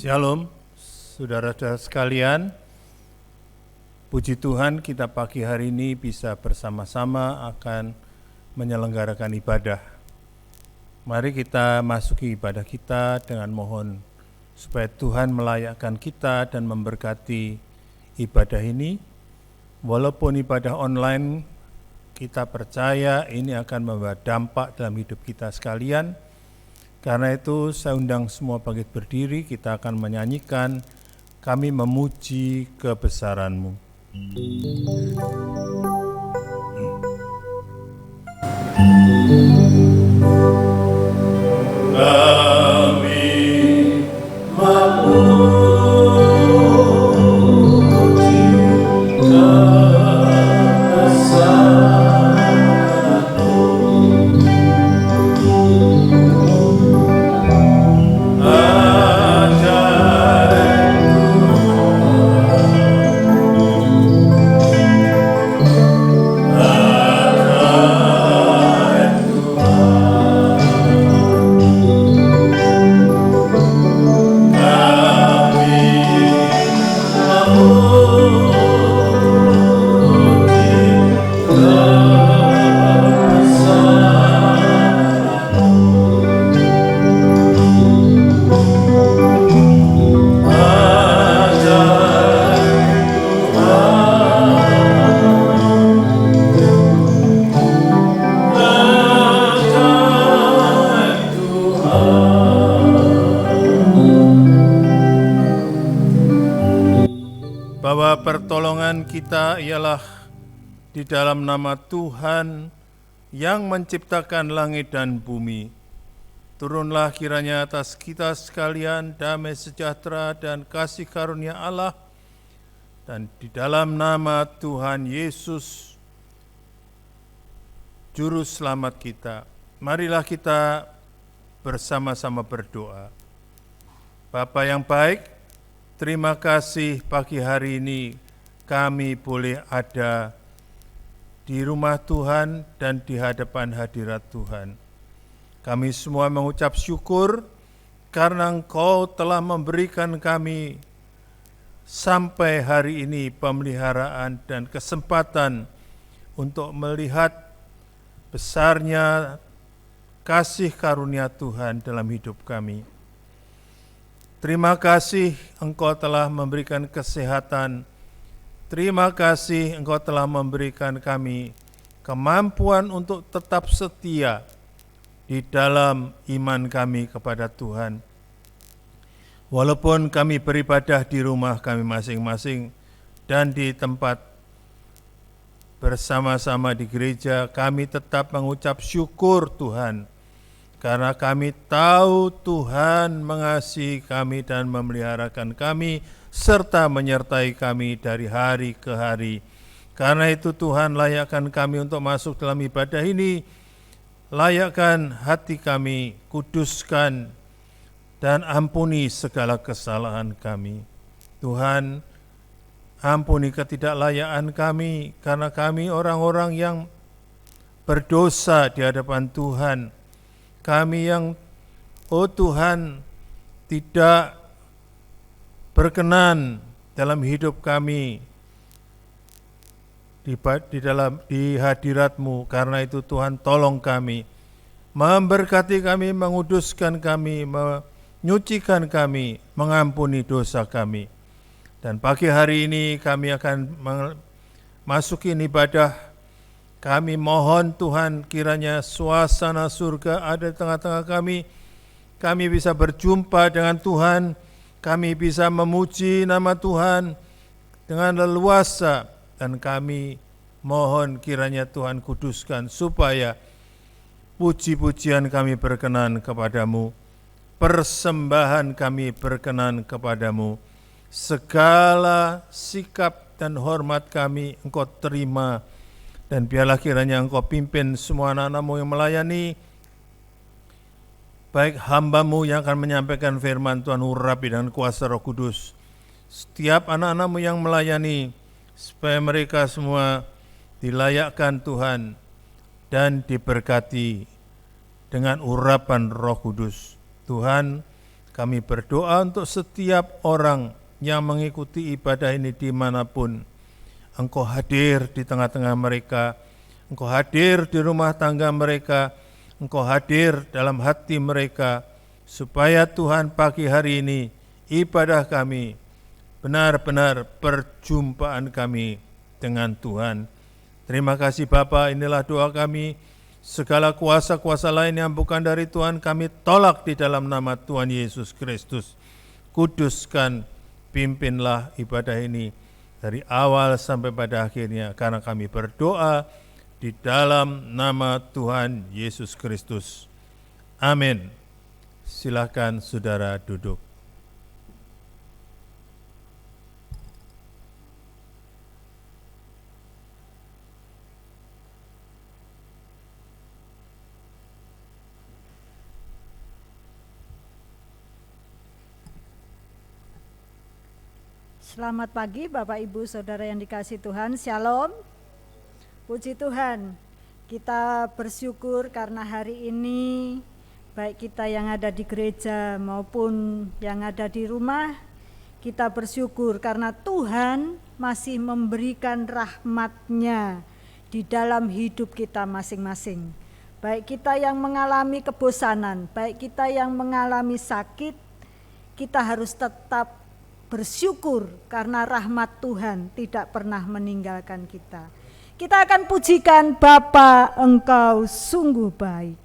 Shalom, saudara-saudara sekalian. Puji Tuhan kita pagi hari ini bisa bersama-sama akan menyelenggarakan ibadah. Mari kita masuki ibadah kita dengan mohon supaya Tuhan melayakkan kita dan memberkati ibadah ini. Walaupun ibadah online, kita percaya ini akan membawa dampak dalam hidup kita sekalian. Karena itu saya undang semua bangkit berdiri, kita akan menyanyikan Kami Memuji Kebesaran-Mu. Bahwa pertolongan kita ialah di dalam nama Tuhan yang menciptakan langit dan bumi. Turunlah kiranya atas kita sekalian damai sejahtera dan kasih karunia Allah, dan di dalam nama Tuhan Yesus, Juru Selamat kita, marilah kita bersama-sama berdoa. Bapa yang baik, terima kasih pagi hari ini kami boleh ada di rumah Tuhan dan di hadapan hadirat Tuhan. Kami semua mengucap syukur karena Engkau telah memberikan kami sampai hari ini pemeliharaan dan kesempatan untuk melihat besarnya kasih karunia Tuhan dalam hidup kami. Terima kasih Engkau telah memberikan kesehatan. Terima kasih Engkau telah memberikan kami kemampuan untuk tetap setia di dalam iman kami kepada Tuhan. Walaupun kami beribadah di rumah kami masing-masing dan di tempat bersama-sama di gereja, kami tetap mengucap syukur Tuhan. Karena kami tahu Tuhan mengasihi kami dan memeliharakan kami, serta menyertai kami dari hari ke hari. Karena itu Tuhan layakkan kami untuk masuk dalam ibadah ini, layakkan hati kami, kuduskan, dan ampuni segala kesalahan kami. Tuhan, ampuni ketidaklayaan kami, karena kami orang-orang yang berdosa di hadapan Tuhan. Kami yang, oh Tuhan, tidak berkenan dalam hidup kami di hadirat-Mu. Karena itu Tuhan, tolong kami, memberkati kami, menguduskan kami, menyucikan kami, mengampuni dosa kami. Dan pagi hari ini kami akan masukin ibadah. Kami mohon Tuhan, kiranya suasana surga ada di tengah-tengah kami. Kami bisa berjumpa dengan Tuhan, kami bisa memuji nama Tuhan dengan leluasa. Dan kami mohon kiranya Tuhan kuduskan supaya puji-pujian kami berkenan kepadamu, persembahan kami berkenan kepadamu. Segala sikap dan hormat kami Engkau terima. Dan biarlah kiranya Engkau pimpin semua anak-anak-Mu yang melayani, baik hamba-Mu yang akan menyampaikan firman Tuhan, urapi dengan kuasa Roh Kudus. Setiap anak-anak-Mu yang melayani, supaya mereka semua dilayakkan Tuhan dan diberkati dengan urapan Roh Kudus. Tuhan, kami berdoa untuk setiap orang yang mengikuti ibadah ini dimanapun. Engkau hadir di tengah-tengah mereka, Engkau hadir di rumah tangga mereka, Engkau hadir dalam hati mereka, supaya Tuhan pagi hari ini ibadah kami benar-benar perjumpaan kami dengan Tuhan. Terima kasih Bapa, inilah doa kami. Segala kuasa-kuasa lain yang bukan dari Tuhan kami tolak di dalam nama Tuhan Yesus Kristus. Kuduskan, pimpinlah ibadah ini dari awal sampai pada akhirnya, karena kami berdoa di dalam nama Tuhan Yesus Kristus. Amin. Silakan saudara duduk. Selamat pagi Bapak Ibu Saudara yang dikasihi Tuhan, Shalom. Puji Tuhan, kita bersyukur karena hari ini baik kita yang ada di gereja maupun yang ada di rumah, kita bersyukur karena Tuhan masih memberikan rahmat-Nya di dalam hidup kita masing-masing. Baik kita yang mengalami kebosanan, baik kita yang mengalami sakit, kita harus tetap bersyukur karena rahmat Tuhan tidak pernah meninggalkan kita. Kita akan pujikan Bapa, Engkau sungguh baik.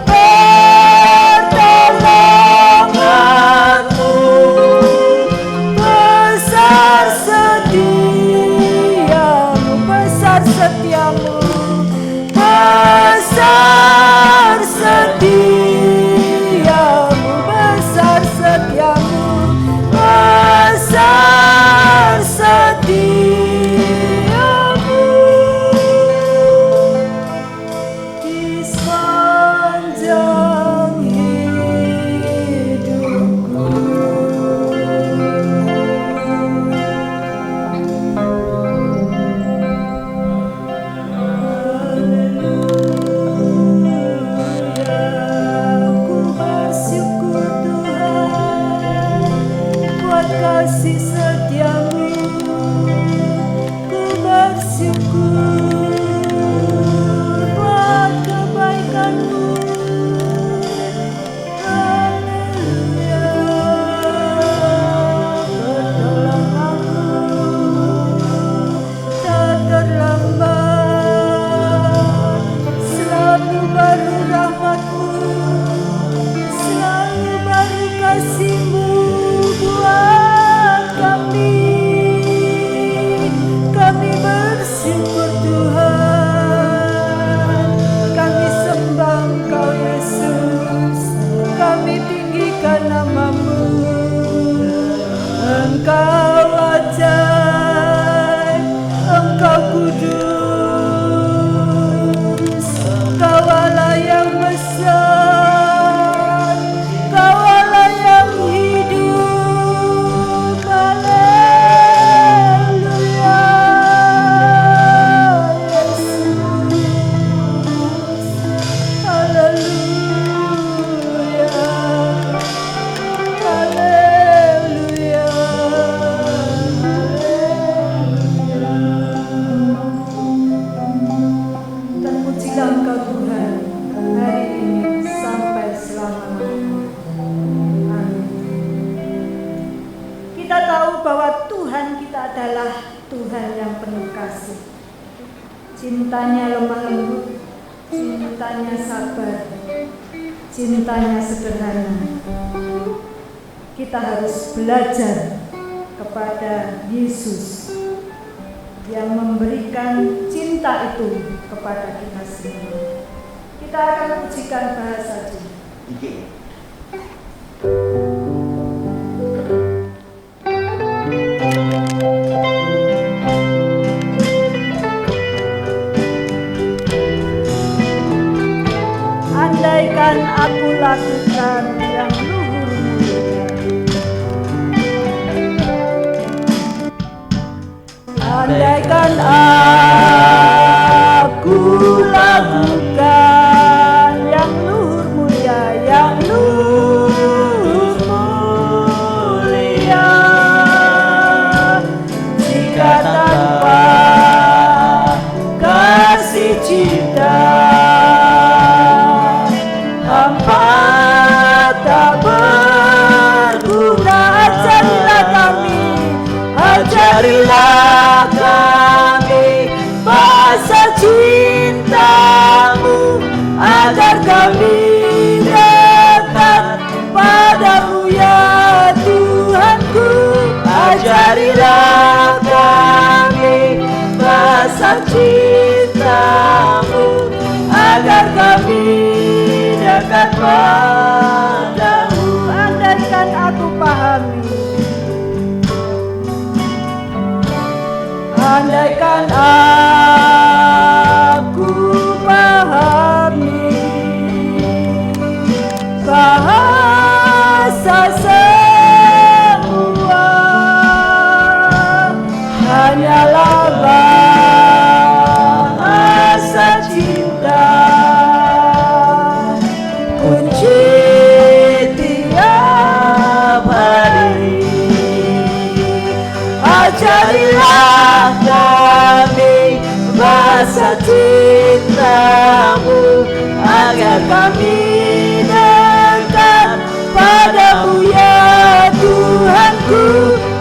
pertolonganmu kasih setiamu, ku bersyukur buat kebaikanmu. Haleluya, bertolong aku tak terlambat, selalu baru rahmatmu, selalu baru kasih-Mu buat kami. Kami bersyukur Tuhan, kami sembah Engkau Yesus, kami tinggikan nama-Mu. Engkau ajaib, Engkau kudus, Kau Allah yang besar, Kau Allah yang hidup. Haleluya, Yesus. Haleluya, haleluya, haleluya. Terpujilah Engkau Tuhan hari ini sampai selama-lamanya. Amin. Kita tahu bahwa Tuhan kita adalah Tuhan yang penuh kasih. Cintanya lemah lembut, cintanya sabar, cintanya sederhana. Kita harus belajar kepada Yesus yang memberikan cinta itu kepada kita semua. Kita akan pujikan bahasa Jin. Andaikan aku lakukan yang luhur mulia, andaikan aku lakukan yang luhur mulia, yang luhur mulia, jika tanpa kasih cinta hampa tak berguna. Ajarilah kami, ajarilah kami bahasa cinta-Mu, agar kami dekat padamu ya Tuhanku. Ajarilah kami bahasa cinta-Mu, agar kami dekat padamu. Andaikan aku pahami, andaikan aku pahami bahasa semua, hanyalah bahasa cinta, kunci tiap hari. Ajarilah kami bahasa cinta-Mu, agar kami dekat padamu ya Tuhanku.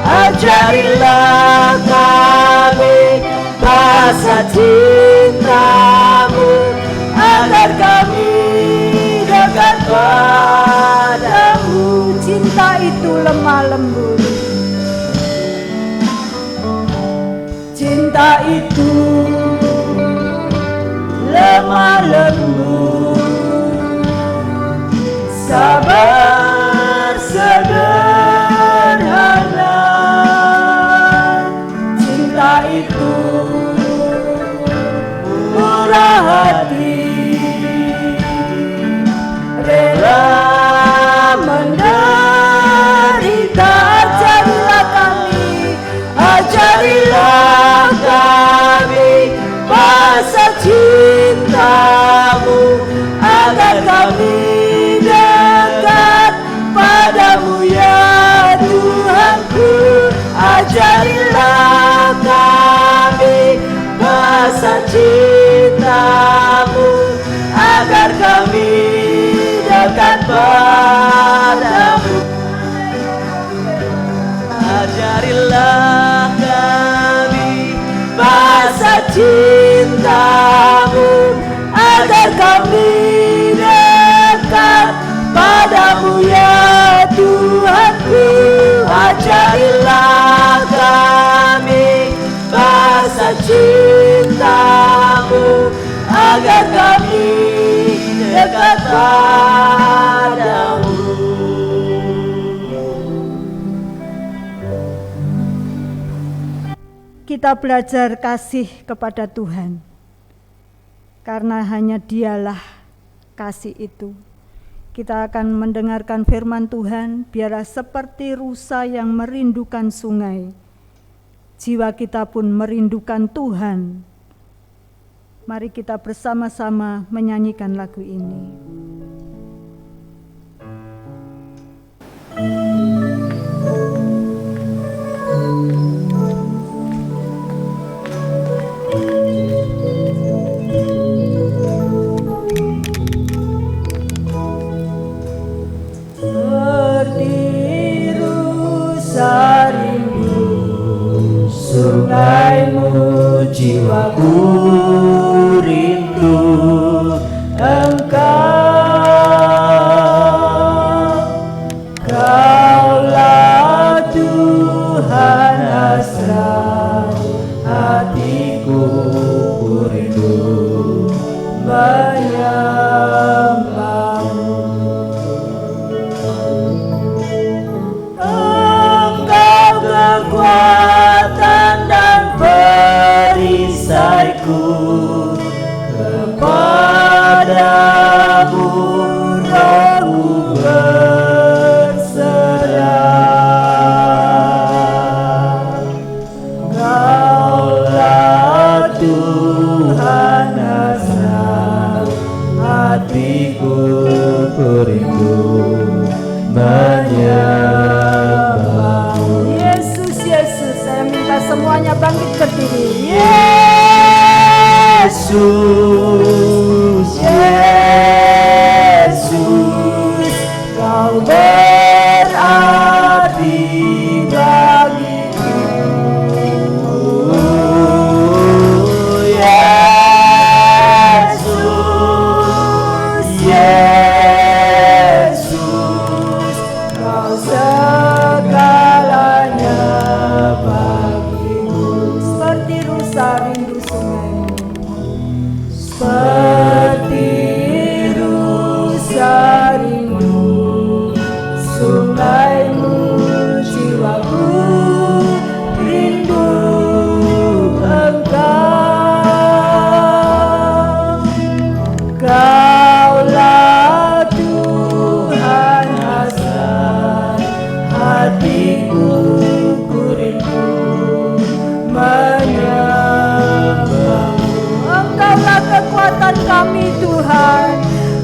Ajarilah kami bahasa cinta-Mu, agar kami dekat padamu. Cinta itu lemah lembut, cinta itu lemah lembut, sabar sederhana. Cinta itu murah hati, rela menderita. Ajarilah kami, ajarilah kami bahasa cinta-Mu, agar kami dekat Ajarilah kami bahasa cinta-Mu, agar kami dekat padamu. Ajarilah kami bahasa cinta-Mu, agar kami dekat padamu ya Tuhanku. Ajarilah kami bahasa cinta-Mu, agar kami dekat padamu. Kita belajar kasih kepada Tuhan, karena hanya Dialah kasih itu. Kita akan mendengarkan firman Tuhan. Biarlah seperti rusa yang merindukan sungai, jiwa kita pun merindukan Tuhan. Mari kita bersama-sama menyanyikan lagu ini. Sungaimu jiwaku rindu Engkau, Kaulah Tuhan hasrat hatiku, ku rindu menyembahmu. Engkau kekuatan dan perisaiku, kepadamu rohku berserah. Kaulah Tuhan hasrat hatiku, ku rindu menyembahmu. Yesus, Yesus, saya minta semuanya bangkit berdiri. Yesus, Yesus, Kau berarti bagiku. Yesus, Yesus, Kau segalanya bagiku. Seperti rusa rindu sungai, Seperti rusa rindu sungaimu, jiwaku rindu Engkau. Kaulah Tuhan hasrat hatiku, ku rindu menyembahmu. Engkaulah kekuatan kami Tuhan.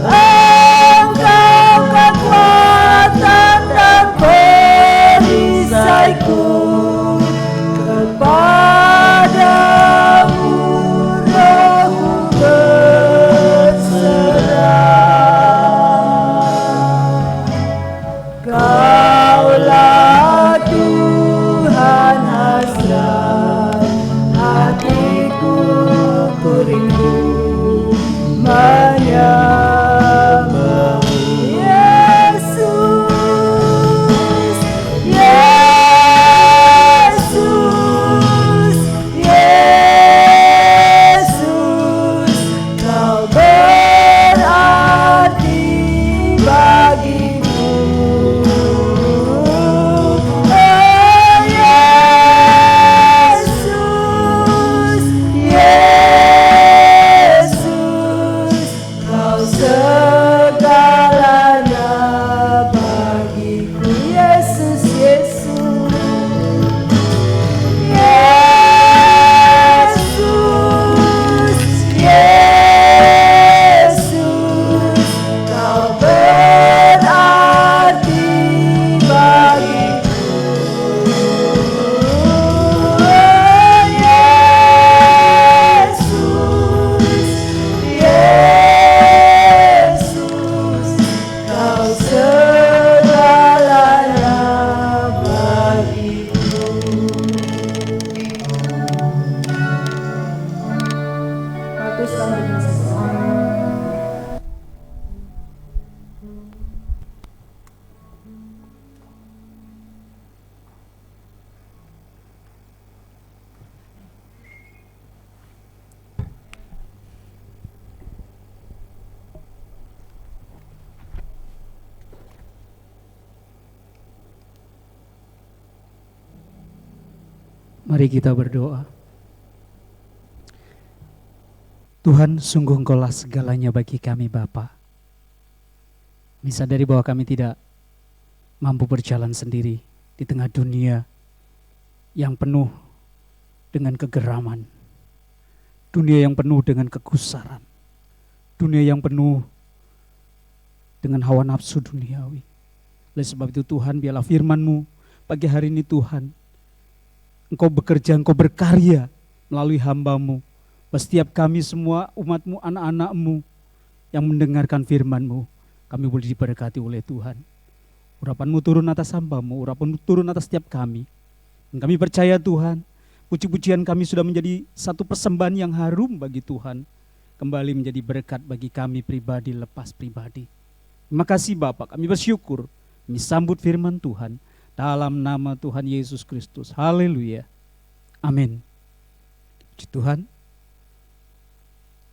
Engkau kekuatan dan perisaiku, kepadamu rohku berserah. Kaulah Tuhan hasrat hatiku, ku rindu menyembahmu. Mari kita berdoa. Tuhan, sungguh Engkau-lah segalanya bagi kami Bapa. Kami sadari bahwa kami tidak mampu berjalan sendiri di tengah dunia yang penuh dengan kegeraman, dunia yang penuh dengan kegusaran, dunia yang penuh dengan hawa nafsu duniawi. Oleh sebab itu Tuhan, biarlah firman-Mu pagi hari ini Tuhan, Engkau bekerja, Engkau berkarya melalui hamba-Mu. Setiap kami semua umat-Mu, anak-anak-Mu yang mendengarkan firman-Mu, kami boleh diberkati oleh Tuhan. Urapan-Mu turun atas hamba-Mu, urapan-Mu turun atas setiap kami. Dan kami percaya Tuhan, puji-pujian kami sudah menjadi satu persembahan yang harum bagi Tuhan, kembali menjadi berkat bagi kami pribadi lepas pribadi. Terima kasih Bapak, kami bersyukur, kami sambut firman Tuhan, dalam nama Tuhan Yesus Kristus. Haleluya. Amin. Puji Tuhan.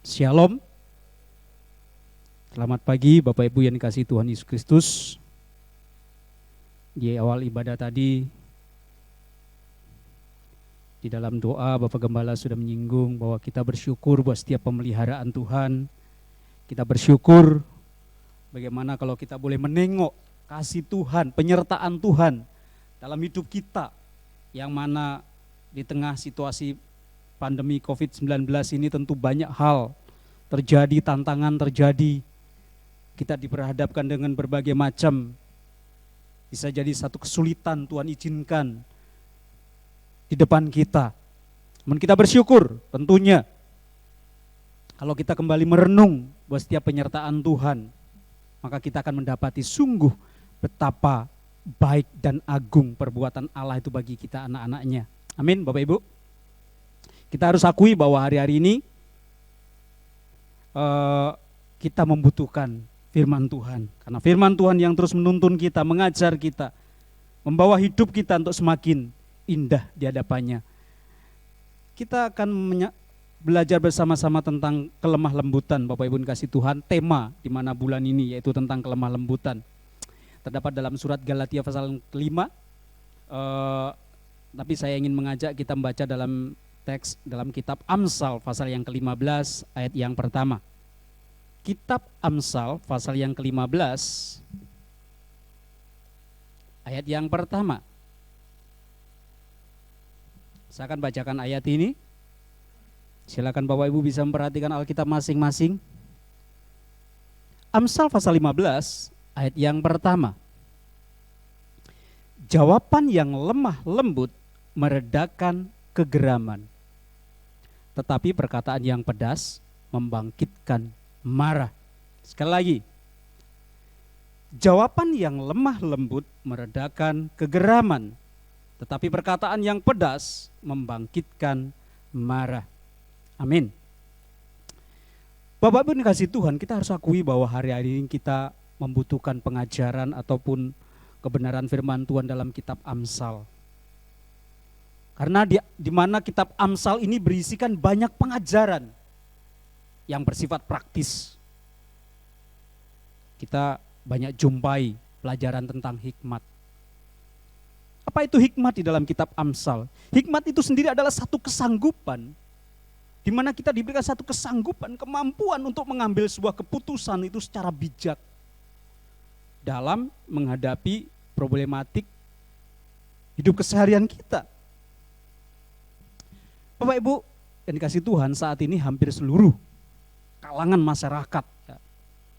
Shalom. Selamat pagi Bapak Ibu yang dikasihi Tuhan Yesus Kristus. Di awal ibadah tadi, di dalam doa Bapak Gembala sudah menyinggung bahwa kita bersyukur buat setiap pemeliharaan Tuhan. Kita bersyukur bagaimana kalau kita boleh menengok kasih Tuhan, penyertaan Tuhan dalam hidup kita, yang mana di tengah situasi pandemi COVID-19 ini tentu banyak hal terjadi, tantangan terjadi. Kita diperhadapkan dengan berbagai macam, bisa jadi satu kesulitan Tuhan izinkan di depan kita. Namun kita bersyukur tentunya kalau kita kembali merenung bahwa setiap penyertaan Tuhan, maka kita akan mendapati sungguh betapa baik dan agung perbuatan Allah itu bagi kita anak-anaknya. Amin Bapak Ibu. Kita harus akui bahwa hari-hari ini kita membutuhkan firman Tuhan. Karena firman Tuhan yang terus menuntun kita, mengajar kita, membawa hidup kita untuk semakin indah di hadapannya. Kita akan belajar bersama-sama tentang kelemah lembutan Bapak Ibu kasih Tuhan. Tema di mana bulan ini yaitu tentang kelemah lembutan. Terdapat dalam surat Galatia pasal 5. Tapi saya ingin mengajak kita membaca dalam teks dalam kitab Amsal pasal yang ke-15 ayat yang pertama. Kitab Amsal pasal yang ke-15 ayat yang pertama. Saya akan bacakan ayat ini. Silakan Bapak Ibu bisa memperhatikan Alkitab masing-masing. Amsal pasal 15 ayat yang pertama. Jawaban yang lemah lembut meredakan kegeraman, tetapi perkataan yang pedas membangkitkan marah. Sekali lagi, jawaban yang lemah lembut meredakan kegeraman, tetapi perkataan yang pedas membangkitkan marah. Amin. Bapak Ibu dikasih Tuhan, kita harus akui bahwa hari-hari ini kita membutuhkan pengajaran ataupun kebenaran firman Tuhan dalam kitab Amsal. Karena di mana kitab Amsal ini berisikan banyak pengajaran yang bersifat praktis. Kita banyak jumpai pelajaran tentang hikmat. Apa itu hikmat di dalam kitab Amsal? Hikmat itu sendiri adalah satu kesanggupan, di mana kita diberikan satu kesanggupan, kemampuan untuk mengambil sebuah keputusan itu secara bijak dalam menghadapi problematik hidup keseharian kita. Bapak Ibu yang dikasih Tuhan, saat ini hampir seluruh kalangan masyarakat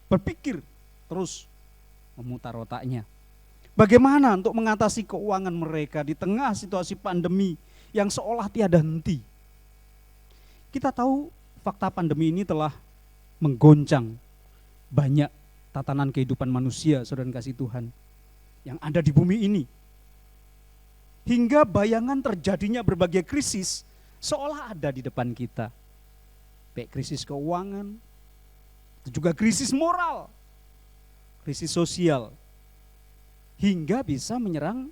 berpikir terus memutar otaknya. Bagaimana untuk mengatasi keuangan mereka di tengah situasi pandemi yang seolah tiada henti. Kita tahu fakta pandemi ini telah menggoncang banyak tatanan kehidupan manusia, saudara kasih Tuhan, yang ada di bumi ini. Hingga bayangan terjadinya berbagai krisis seolah ada di depan kita. Baik krisis keuangan, juga krisis moral, krisis sosial, hingga bisa menyerang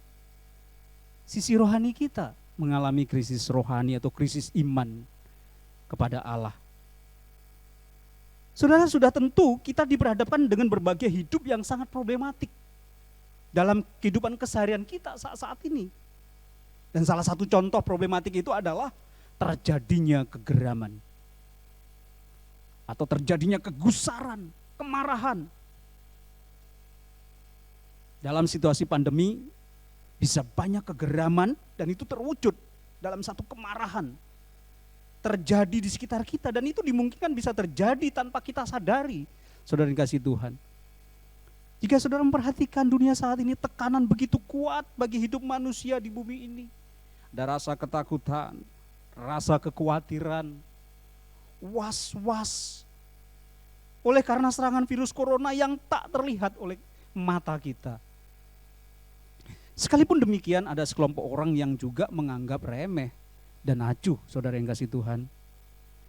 sisi rohani kita, mengalami krisis rohani atau krisis iman kepada Allah. Saudara, sudah tentu kita diperhadapkan dengan berbagai hidup yang sangat problematik dalam kehidupan keseharian kita saat ini. Dan salah satu contoh problematik itu adalah terjadinya kegeraman. Atau terjadinya kegusaran, kemarahan. Dalam situasi pandemi bisa banyak kegeraman dan itu terwujud dalam satu kemarahan. Terjadi di sekitar kita dan itu dimungkinkan bisa terjadi tanpa kita sadari. Saudara yang kasih Tuhan. Jika saudara memperhatikan dunia saat ini tekanan begitu kuat bagi hidup manusia di bumi ini. Ada rasa ketakutan, rasa kekhawatiran, was-was. Oleh karena serangan virus corona yang tak terlihat oleh mata kita. Sekalipun demikian ada sekelompok orang yang juga menganggap remeh dan acuh saudara yang kasih Tuhan.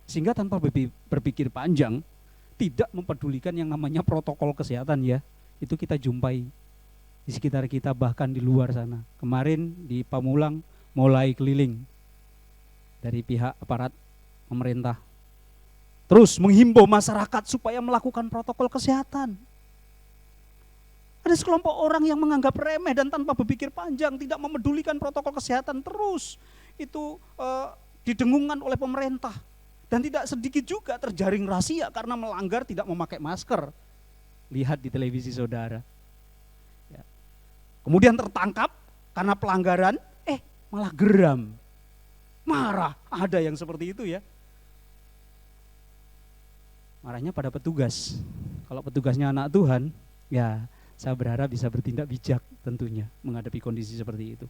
Sehingga tanpa berpikir panjang, tidak mempedulikan yang namanya protokol kesehatan ya. Itu kita jumpai di sekitar kita bahkan di luar sana. Kemarin di Pamulang mulai keliling dari pihak aparat pemerintah. Terus menghimbau masyarakat supaya melakukan protokol kesehatan. Ada sekelompok orang yang menganggap remeh dan tanpa berpikir panjang, tidak memedulikan protokol kesehatan terus. Itu didengungkan oleh pemerintah. Dan tidak sedikit juga terjaring razia karena melanggar tidak memakai masker. Lihat di televisi saudara. Ya. Kemudian tertangkap karena pelanggaran, malah geram, marah. Ada yang seperti itu ya. Marahnya pada petugas. Kalau petugasnya anak Tuhan, ya saya berharap bisa bertindak bijak tentunya menghadapi kondisi seperti itu.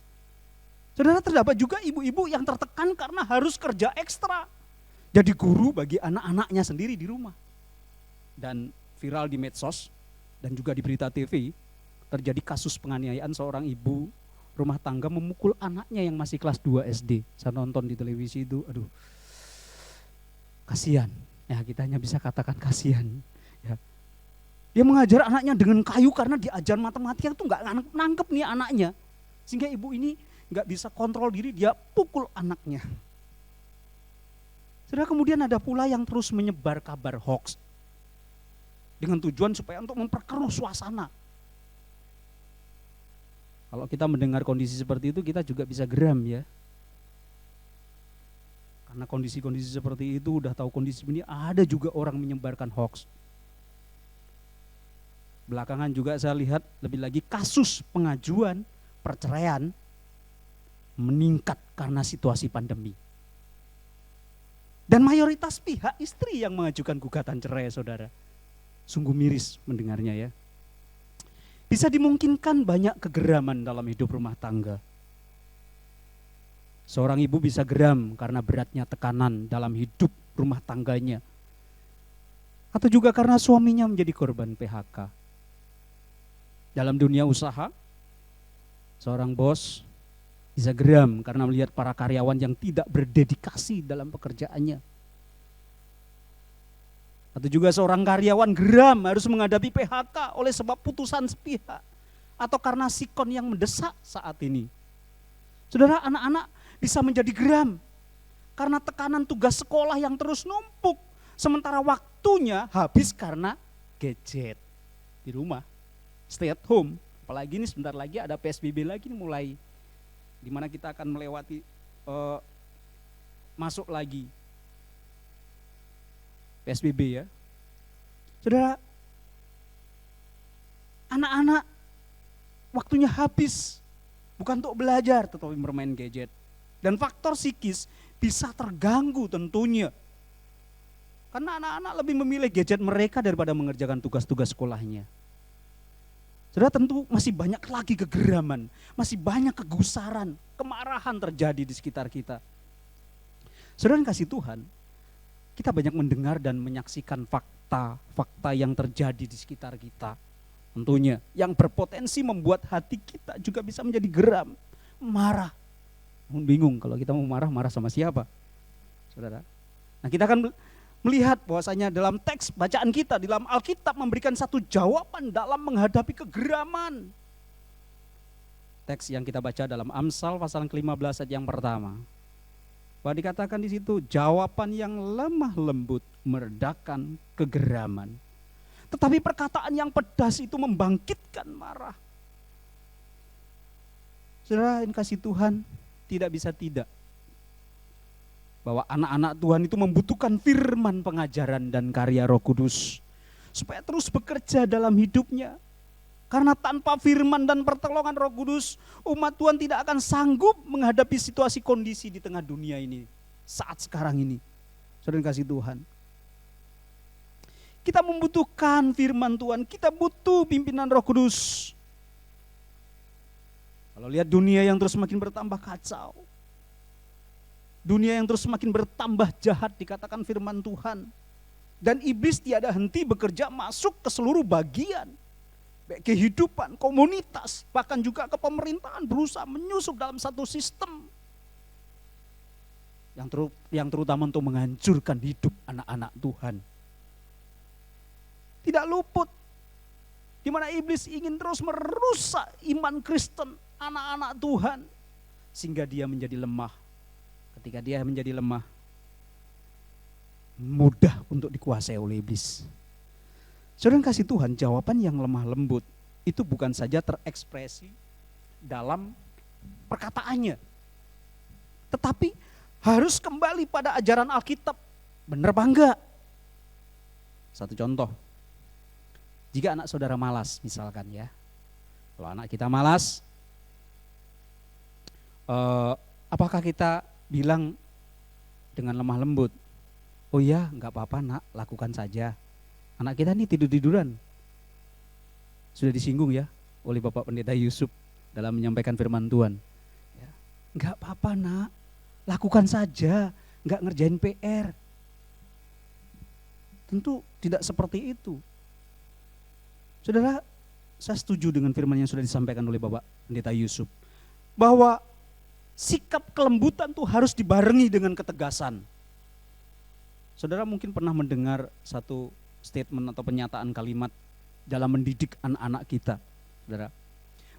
Saudara, terdapat juga ibu-ibu yang tertekan karena harus kerja ekstra. Jadi guru bagi anak-anaknya sendiri di rumah. Dan viral di medsos dan juga di berita TV, terjadi kasus penganiayaan seorang ibu rumah tangga memukul anaknya yang masih kelas 2 SD. Saya nonton di televisi itu, aduh, kasihan. Ya kita hanya bisa katakan kasihan. Ya. Dia mengajar anaknya dengan kayu karena diajar matematika itu nggak nangkep nih anaknya. Sehingga ibu ini nggak bisa kontrol diri, dia pukul anaknya. Saudara, kemudian ada pula yang terus menyebar kabar hoax dengan tujuan supaya untuk memperkeruh suasana. Kalau kita mendengar kondisi seperti itu kita juga bisa geram ya. Karena kondisi-kondisi seperti itu udah tahu kondisi ini ada juga orang menyebarkan hoax. Belakangan juga saya lihat lebih lagi kasus pengajuan perceraian meningkat karena situasi pandemi. Dan mayoritas pihak istri yang mengajukan gugatan cerai saudara. Sungguh miris mendengarnya ya. Bisa dimungkinkan banyak kegeraman dalam hidup rumah tangga. Seorang ibu bisa geram karena beratnya tekanan dalam hidup rumah tangganya. Atau juga karena suaminya menjadi korban PHK. Dalam dunia usaha, seorang bos bisa geram karena melihat para karyawan yang tidak berdedikasi dalam pekerjaannya. Atau juga seorang karyawan geram harus menghadapi PHK oleh sebab putusan sepihak. Atau karena sikon yang mendesak saat ini. Saudara, anak-anak bisa menjadi geram karena tekanan tugas sekolah yang terus numpuk. Sementara waktunya habis karena gadget di rumah. Stay at home. Apalagi ini sebentar lagi ada PSBB lagi nih mulai. Dimana kita akan melewati masuk lagi PSBB ya. Saudara, anak-anak waktunya habis bukan untuk belajar tetapi bermain gadget. Dan faktor psikis bisa terganggu tentunya. Karena anak-anak lebih memilih gadget mereka daripada mengerjakan tugas-tugas sekolahnya. Saudara, tentu masih banyak lagi kegeraman, masih banyak kegusaran, kemarahan terjadi di sekitar kita. Saudara yang kasih Tuhan, kita banyak mendengar dan menyaksikan fakta-fakta yang terjadi di sekitar kita. Tentunya yang berpotensi membuat hati kita juga bisa menjadi geram, marah. Bingung kalau kita mau marah sama siapa, saudara. Nah, kita akan melihat bahwasanya dalam teks bacaan kita, di dalam Alkitab memberikan satu jawaban dalam menghadapi kegeraman. Teks yang kita baca dalam Amsal pasal ke-15 ayat yang pertama. Bahwa dikatakan di situ jawaban yang lemah lembut meredakan kegeraman. Tetapi perkataan yang pedas itu membangkitkan marah. Saudara yang kasih Tuhan, tidak bisa tidak. Bahwa anak-anak Tuhan itu membutuhkan firman, pengajaran, dan karya Roh Kudus. Supaya terus bekerja dalam hidupnya. Karena tanpa firman dan pertolongan Roh Kudus, umat Tuhan tidak akan sanggup menghadapi situasi kondisi di tengah dunia ini. Saat sekarang ini. Saudara kasih Tuhan. Kita membutuhkan firman Tuhan, kita butuh pimpinan Roh Kudus. Kalau lihat dunia yang terus semakin bertambah kacau. Dunia yang terus semakin bertambah jahat, dikatakan firman Tuhan. Dan iblis tiada henti bekerja masuk ke seluruh bagian. Baik kehidupan, komunitas, bahkan juga ke pemerintahan, berusaha menyusup dalam satu sistem. Yang terutama untuk menghancurkan hidup anak-anak Tuhan. Tidak luput. Di mana iblis ingin terus merusak iman Kristen, anak-anak Tuhan. Sehingga dia menjadi lemah. Ketika dia menjadi lemah, mudah untuk dikuasai oleh iblis. Saudara kasih Tuhan, jawaban yang lemah lembut itu bukan saja terekspresi dalam perkataannya. Tetapi harus kembali pada ajaran Alkitab. Benar apa enggak? Satu contoh. Jika anak saudara malas misalkan ya. Kalau anak kita malas, apakah kita bilang dengan lemah lembut, oh iya enggak apa-apa nak, lakukan saja. Anak kita ini tidur-tiduran. Sudah disinggung ya oleh Bapak Pendeta Yusuf dalam menyampaikan firman Tuhan. Ya, enggak apa-apa nak, lakukan saja, enggak ngerjain PR. Tentu tidak seperti itu. Saudara, saya setuju dengan firman yang sudah disampaikan oleh Bapak Pendeta Yusuf. Bahwa sikap kelembutan itu harus dibarengi dengan ketegasan. Saudara mungkin pernah mendengar satu statement atau pernyataan kalimat dalam mendidik anak-anak kita, saudara,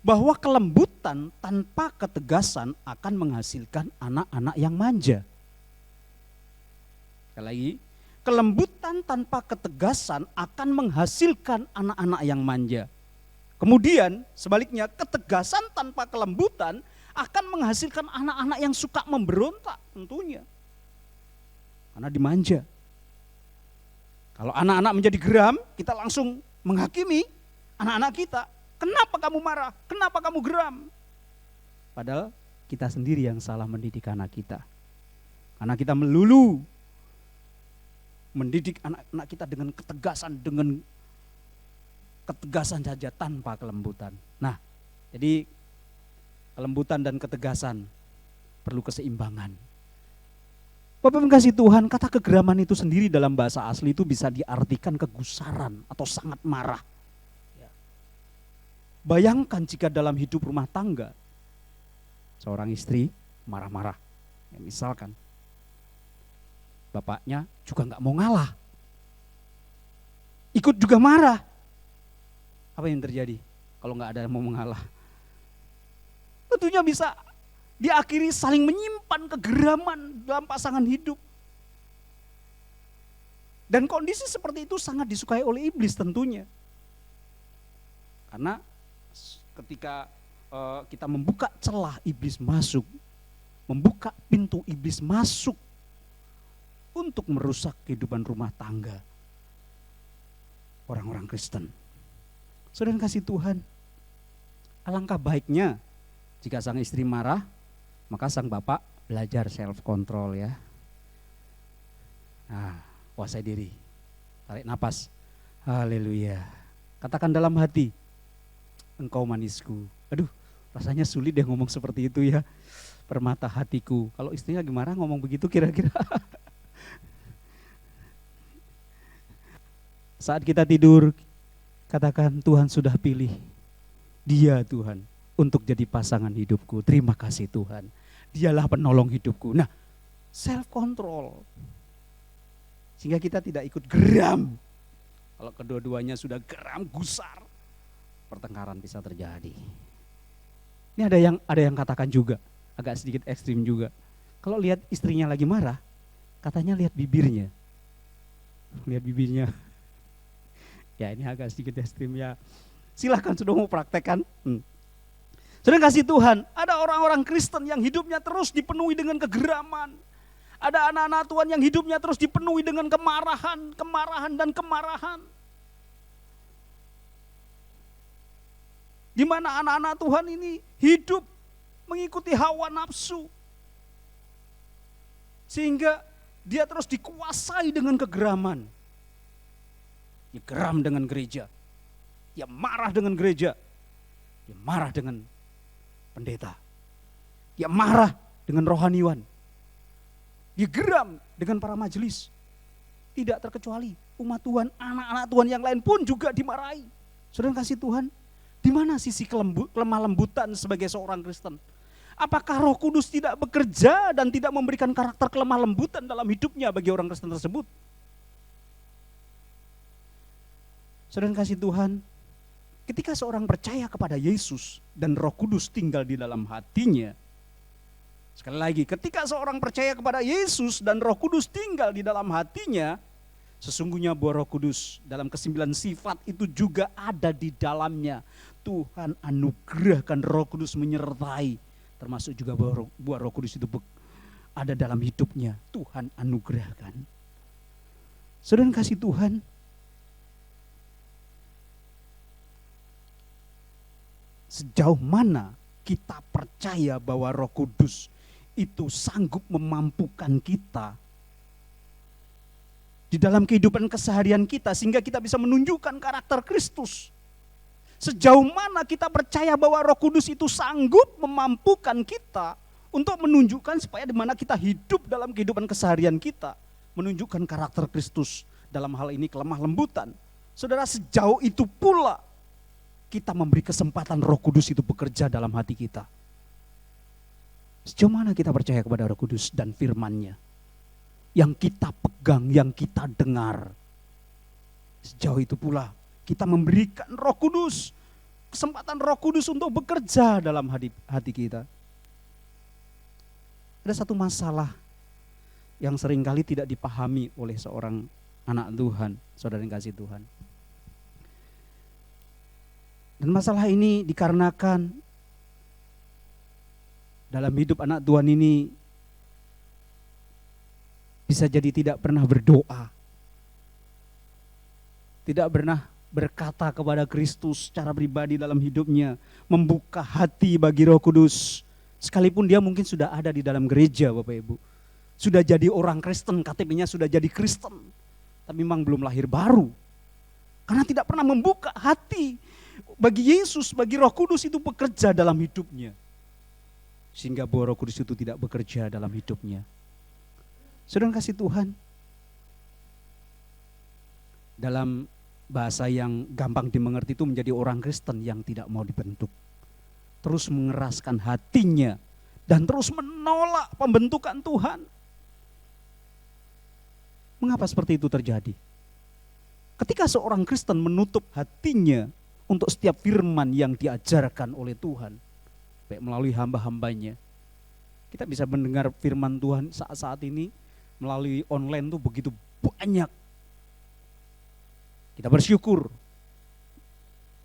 bahwa kelembutan tanpa ketegasan akan menghasilkan anak-anak yang manja. Sekali lagi, kelembutan tanpa ketegasan akan menghasilkan anak-anak yang manja. Kemudian sebaliknya, ketegasan tanpa kelembutan akan menghasilkan anak-anak yang suka memberontak tentunya. Karena dimanja. Kalau anak-anak menjadi geram, kita langsung menghakimi anak-anak kita. Kenapa kamu marah? Kenapa kamu geram? Padahal kita sendiri yang salah mendidik anak kita. Karena kita melulu mendidik anak-anak kita dengan ketegasan saja tanpa kelembutan. Nah, jadi kelembutan dan ketegasan perlu keseimbangan. Bapak mengasihi Tuhan, kata kegeraman itu sendiri dalam bahasa asli itu bisa diartikan kegusaran atau sangat marah. Ya. Bayangkan jika dalam hidup rumah tangga, seorang istri marah-marah. Ya, misalkan, bapaknya juga nggak mau ngalah. Ikut juga marah. Apa yang terjadi kalau nggak ada yang mau mengalah? Tentunya bisa diakhiri saling menyimpan kegeraman dalam pasangan hidup. Dan kondisi seperti itu sangat disukai oleh iblis tentunya. Karena ketika kita membuka celah iblis masuk, membuka pintu iblis masuk untuk merusak kehidupan rumah tangga orang-orang Kristen. Saudara kasih Tuhan, alangkah baiknya jika sang istri marah, maka sang bapak belajar self control ya. Nah, kuasai diri. Tarik napas. Haleluya. Katakan dalam hati, engkau manisku. Aduh, rasanya sulit deh ngomong seperti itu ya. Permata hatiku. Kalau istrinya lagi marah ngomong begitu kira-kira. Saat kita tidur, katakan Tuhan sudah pilih dia Tuhan untuk jadi pasangan hidupku. Terima kasih Tuhan. Dialah penolong hidupku. Nah, self control. Sehingga kita tidak ikut geram. Kalau kedua-duanya sudah geram, gusar, pertengkaran bisa terjadi. Ini ada yang katakan juga, agak sedikit ekstrim juga. Kalau lihat istrinya lagi marah, katanya lihat bibirnya. Lihat bibirnya. Ya ini agak sedikit ekstrim ya. Silahkan sudah mau praktekkan. Saudara kasih Tuhan, ada orang-orang Kristen yang hidupnya terus dipenuhi dengan kegeraman. Ada anak-anak Tuhan yang hidupnya terus dipenuhi dengan kemarahan, dan kemarahan. Di mana anak-anak Tuhan ini hidup mengikuti hawa nafsu. Sehingga dia terus dikuasai dengan kegeraman. Dia geram dengan gereja. Dia marah dengan gereja. Dia marah dengan pendeta. Dia marah dengan rohaniwan. Dia geram dengan para majelis. Tidak terkecuali umat Tuhan, anak-anak Tuhan yang lain pun juga dimarahi. Saudara kasih Tuhan, di mana sisi kelemah lembutan sebagai seorang Kristen? Apakah Roh Kudus tidak bekerja dan tidak memberikan karakter kelemah lembutan dalam hidupnya bagi orang Kristen tersebut? Saudara kasih Tuhan, ketika seorang percaya kepada Yesus dan Roh Kudus tinggal di dalam hatinya, sekali lagi, ketika seorang percaya kepada Yesus dan Roh Kudus tinggal di dalam hatinya, sesungguhnya buah Roh Kudus dalam ke-9 sifat itu juga ada di dalamnya. Tuhan anugerahkan Roh Kudus menyertai, termasuk juga buah Roh Kudus itu ada dalam hidupnya. Tuhan anugerahkan. Saudara kasih Tuhan, sejauh mana kita percaya bahwa Roh Kudus itu sanggup memampukan kita di dalam kehidupan keseharian kita sehingga kita bisa menunjukkan karakter Kristus. Sejauh mana kita percaya bahwa Roh Kudus itu sanggup memampukan kita untuk menunjukkan supaya di mana kita hidup dalam kehidupan keseharian kita, menunjukkan karakter Kristus, dalam hal ini kelemah lembutan. Saudara, sejauh itu pula kita memberi kesempatan Roh Kudus itu bekerja dalam hati kita. Sejauh mana kita percaya kepada Roh Kudus dan firman-Nya yang kita pegang, yang kita dengar. Sejauh itu pula kita memberikan Roh Kudus, kesempatan Roh Kudus untuk bekerja dalam hati kita. Ada satu masalah yang seringkali tidak dipahami oleh seorang anak Tuhan, saudara yang kasih Tuhan. Dan masalah ini dikarenakan dalam hidup anak Tuhan ini bisa jadi tidak pernah berdoa. Tidak pernah berkata kepada Kristus secara pribadi dalam hidupnya. Membuka hati bagi Roh Kudus. Sekalipun dia mungkin sudah ada di dalam gereja Bapak Ibu. Sudah jadi orang Kristen, KTP-nya sudah jadi Kristen. Tapi memang belum lahir baru. Karena tidak pernah membuka hati bagi Yesus, bagi Roh Kudus itu bekerja dalam hidupnya. Sehingga buah Roh Kudus itu tidak bekerja dalam hidupnya. Saudara kasih Tuhan, dalam bahasa yang gampang dimengerti itu menjadi orang Kristen yang tidak mau dibentuk. Terus mengeraskan hatinya dan terus menolak pembentukan Tuhan. Mengapa seperti itu terjadi? Ketika seorang Kristen menutup hatinya untuk setiap firman yang diajarkan oleh Tuhan, baik melalui hamba-hambanya. Kita bisa mendengar firman Tuhan saat-saat ini melalui online tuh begitu banyak. Kita bersyukur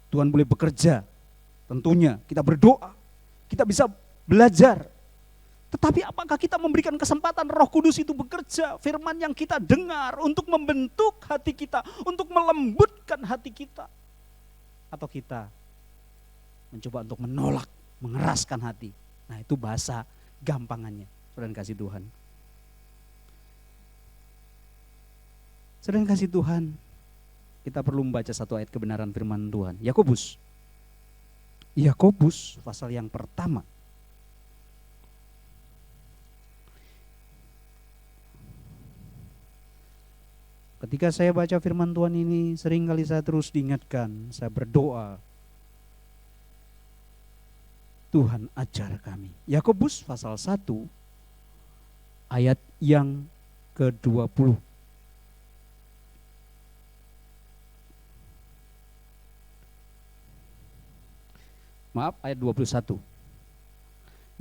Tuhan boleh bekerja, tentunya kita berdoa, kita bisa belajar. Tetapi apakah kita memberikan kesempatan Roh Kudus itu bekerja, firman yang kita dengar untuk membentuk hati kita, untuk melembutkan hati kita? Atau kita mencoba untuk menolak, mengeraskan hati. Nah, itu bahasa gampangannya. Saudara kasih Tuhan. Saudara kasih Tuhan, kita perlu membaca satu ayat kebenaran firman Tuhan. Yakobus pasal yang pertama. Ketika saya baca firman Tuhan ini, seringkali saya terus diingatkan, saya berdoa, Tuhan ajar kami. Yakobus pasal 1 ayat yang ke-20. Maaf, ayat 21.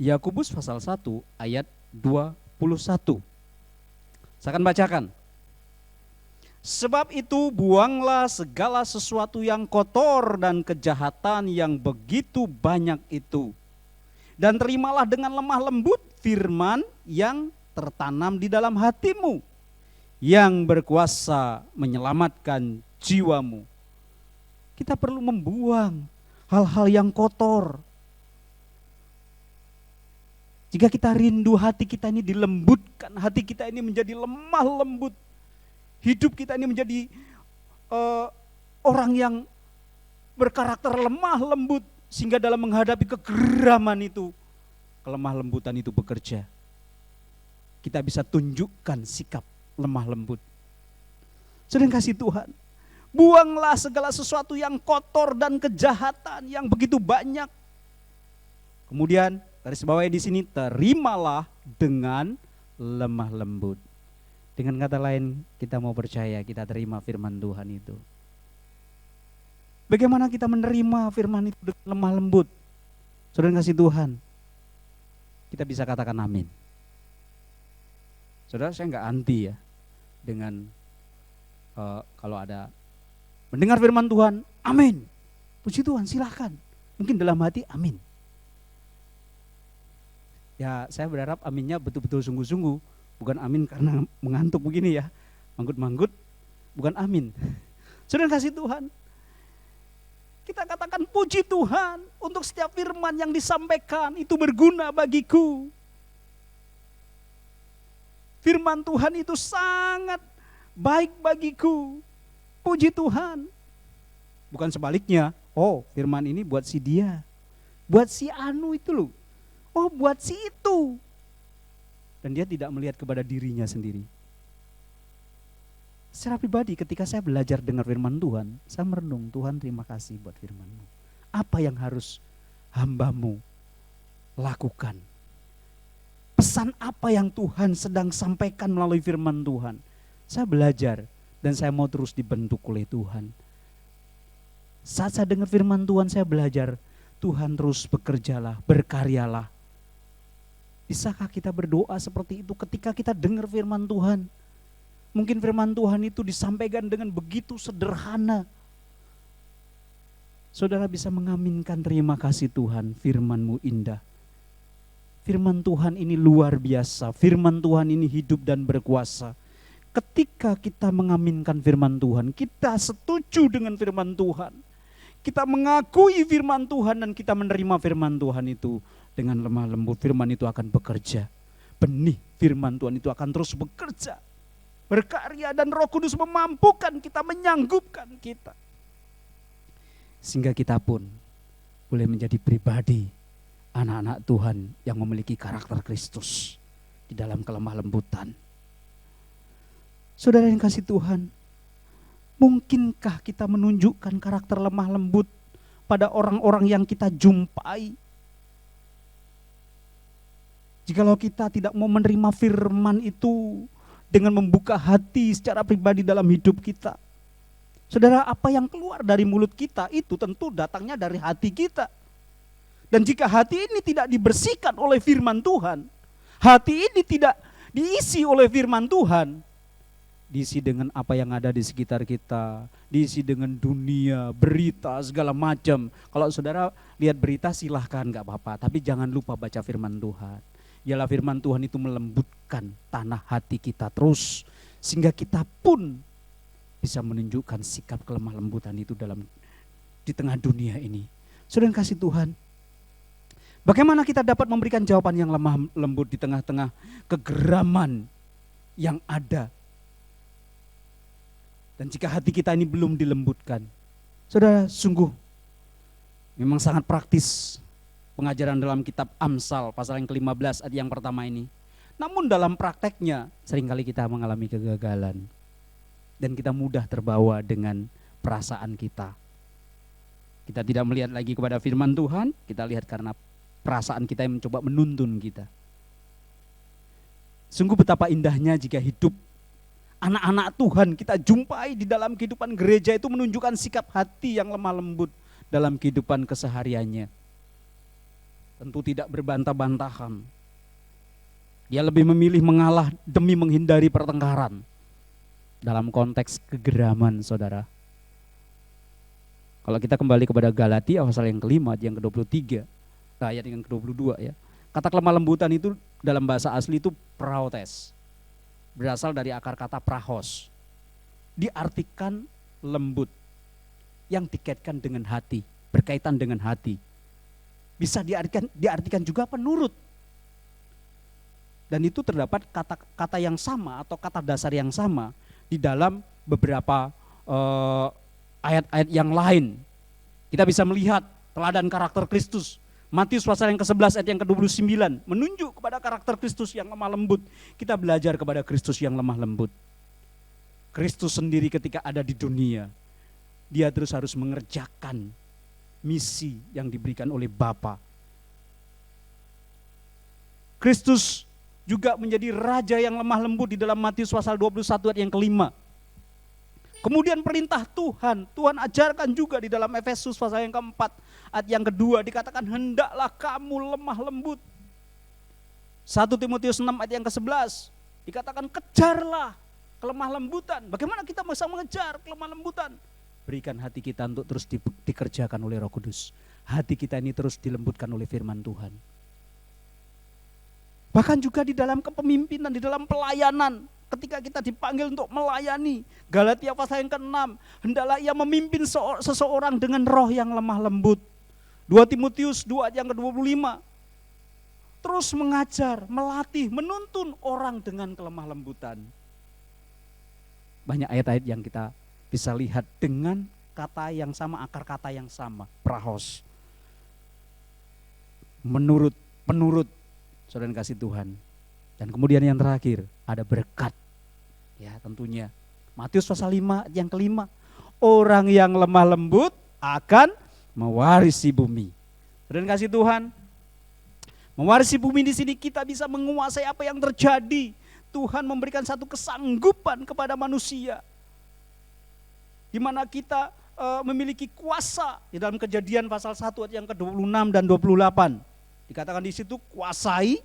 Yakobus pasal 1 ayat 21. Saya akan bacakan. Sebab itu buanglah segala sesuatu yang kotor dan kejahatan yang begitu banyak itu. Dan terimalah dengan lemah lembut firman yang tertanam di dalam hatimu, yang berkuasa menyelamatkan jiwamu. Kita perlu membuang hal-hal yang kotor. Jika kita rindu hati kita ini dilembutkan, hati kita ini menjadi lemah lembut, hidup kita ini menjadi orang yang berkarakter lemah lembut, sehingga dalam menghadapi kegeraman itu, kelemah lembutan itu bekerja. Kita bisa tunjukkan sikap lemah lembut. Saudara kasih Tuhan, buanglah segala sesuatu yang kotor dan kejahatan yang begitu banyak. Kemudian garis bawahnya di sini, terimalah dengan lemah lembut. Dengan kata lain, kita mau percaya, kita terima firman Tuhan itu. Bagaimana kita menerima firman itu dengan lemah lembut? Saudara kasih Tuhan, kita bisa katakan amin. Saudara, saya enggak anti ya dengan kalau ada mendengar firman Tuhan, amin. Puji Tuhan, silahkan. Mungkin dalam hati, amin. Ya, saya berharap aminnya betul-betul sungguh-sungguh, bukan amin karena mengantuk begini ya, manggut-manggut, bukan amin. Saudara kasih Tuhan, kita katakan puji Tuhan untuk setiap firman yang disampaikan itu berguna bagiku. Firman Tuhan itu sangat baik bagiku. Puji Tuhan. Bukan sebaliknya, oh firman ini buat si dia, buat si anu itu loh, oh buat si itu. Dan dia tidak melihat kepada dirinya sendiri. Secara pribadi ketika saya belajar dengar firman Tuhan, saya merenung, Tuhan terima kasih buat firman-Mu. Apa yang harus hamba-Mu lakukan? Pesan apa yang Tuhan sedang sampaikan melalui firman Tuhan? Saya belajar dan saya mau terus dibentuk oleh Tuhan. Saat saya dengar firman Tuhan, saya belajar, Tuhan terus bekerjalah, berkaryalah. Bisakah kita berdoa seperti itu ketika kita dengar firman Tuhan? Mungkin firman Tuhan itu disampaikan dengan begitu sederhana. Saudara bisa mengaminkan, terima kasih Tuhan, firman-Mu indah. Firman Tuhan ini luar biasa, firman Tuhan ini hidup dan berkuasa. Ketika kita mengaminkan firman Tuhan, kita setuju dengan firman Tuhan. Kita mengakui firman Tuhan dan kita menerima firman Tuhan itu dengan lemah lembut. Firman itu akan bekerja. Benih firman Tuhan itu akan terus bekerja, berkarya, dan Roh Kudus memampukan kita, menyanggupkan kita. Sehingga kita pun boleh menjadi pribadi anak-anak Tuhan yang memiliki karakter Kristus di dalam kelemah lembutan. Saudara yang kasih Tuhan, mungkinkah kita menunjukkan karakter lemah lembut pada orang-orang yang kita jumpai? Jikalau kita tidak mau menerima firman itu dengan membuka hati secara pribadi dalam hidup kita. Saudara, apa yang keluar dari mulut kita itu tentu datangnya dari hati kita. Dan jika hati ini tidak dibersihkan oleh firman Tuhan, hati ini tidak diisi oleh firman Tuhan, diisi dengan apa yang ada di sekitar kita, diisi dengan dunia, berita, segala macam. Kalau saudara lihat berita silahkan, gak apa-apa, tapi jangan lupa baca firman Tuhan. Ialah firman Tuhan itu melembutkan tanah hati kita terus, sehingga kita pun bisa menunjukkan sikap kelemah lembutan itu di tengah dunia ini. Saudara kasih Tuhan, bagaimana kita dapat memberikan jawaban yang lemah lembut di tengah-tengah kegeraman yang ada? Dan jika hati kita ini belum dilembutkan, saudara, sungguh memang sangat praktis pengajaran dalam kitab Amsal pasal yang ke-15 ayat yang pertama ini. Namun dalam prakteknya seringkali kita mengalami kegagalan dan kita mudah terbawa dengan perasaan kita. Kita tidak melihat lagi kepada firman Tuhan, kita lihat karena perasaan kita yang mencoba menuntun kita. Sungguh betapa indahnya jika hidup anak-anak Tuhan kita jumpai di dalam kehidupan gereja itu menunjukkan sikap hati yang lemah lembut dalam kehidupan kesehariannya. Tentu tidak berbantah-bantahan. Dia lebih memilih mengalah demi menghindari pertengkaran. Dalam konteks kegeraman, saudara. Kalau kita kembali kepada Galatia pasal yang kelima, yang ke-23, ayat yang ke-22 ya. Kata kelemah lembutan itu dalam bahasa asli itu praotes. Berasal dari akar kata prahos. Diartikan lembut yang dikaitkan dengan hati, berkaitan dengan hati. Bisa diartikan juga penurut. Dan itu terdapat kata yang sama atau kata dasar yang sama di dalam beberapa ayat-ayat yang lain. Kita bisa melihat teladan karakter Kristus. Matius pasal yang ke-11 ayat yang ke-29 menunjuk kepada karakter Kristus yang lemah lembut. Kita belajar kepada Kristus yang lemah lembut. Kristus sendiri ketika ada di dunia, dia terus harus mengerjakan misi yang diberikan oleh Bapa. Kristus juga menjadi raja yang lemah lembut di dalam Matius pasal 21 ayat yang ke-5. Kemudian perintah Tuhan ajarkan juga di dalam Efesus pasal yang ke-4 ayat yang kedua dikatakan hendaklah kamu lemah lembut. 1 Timotius 6 ayat yang ke-11 dikatakan kejarlah kelemah lembutan. Bagaimana kita bisa mengejar kelemah lembutan? Berikan hati kita untuk terus dikerjakan oleh Roh Kudus. Hati kita ini terus dilembutkan oleh firman Tuhan. Bahkan juga di dalam kepemimpinan, di dalam pelayanan. Ketika kita dipanggil untuk melayani, Galatia pasal yang ke-6, hendaklah ia memimpin seseorang dengan roh yang lemah lembut. 2 Timotius 2 ayat yang ke-25, terus mengajar, melatih, menuntun orang dengan kelemah lembutan. Banyak ayat-ayat yang kita bisa lihat dengan kata yang sama, akar kata yang sama, prahos. Menurut, penurut, saudara yang kasih Tuhan. Dan kemudian yang terakhir, ada berkat. Ya tentunya, Matius pasal 5 yang ke-5, orang yang lemah lembut akan mewarisi bumi. Dan kasih Tuhan, mewarisi bumi di sini kita bisa menguasai apa yang terjadi. Tuhan memberikan satu kesanggupan kepada manusia, di mana kita memiliki kuasa. Di dalam Kejadian pasal 1 ayat yang ke-26 dan 28, dikatakan di situ kuasai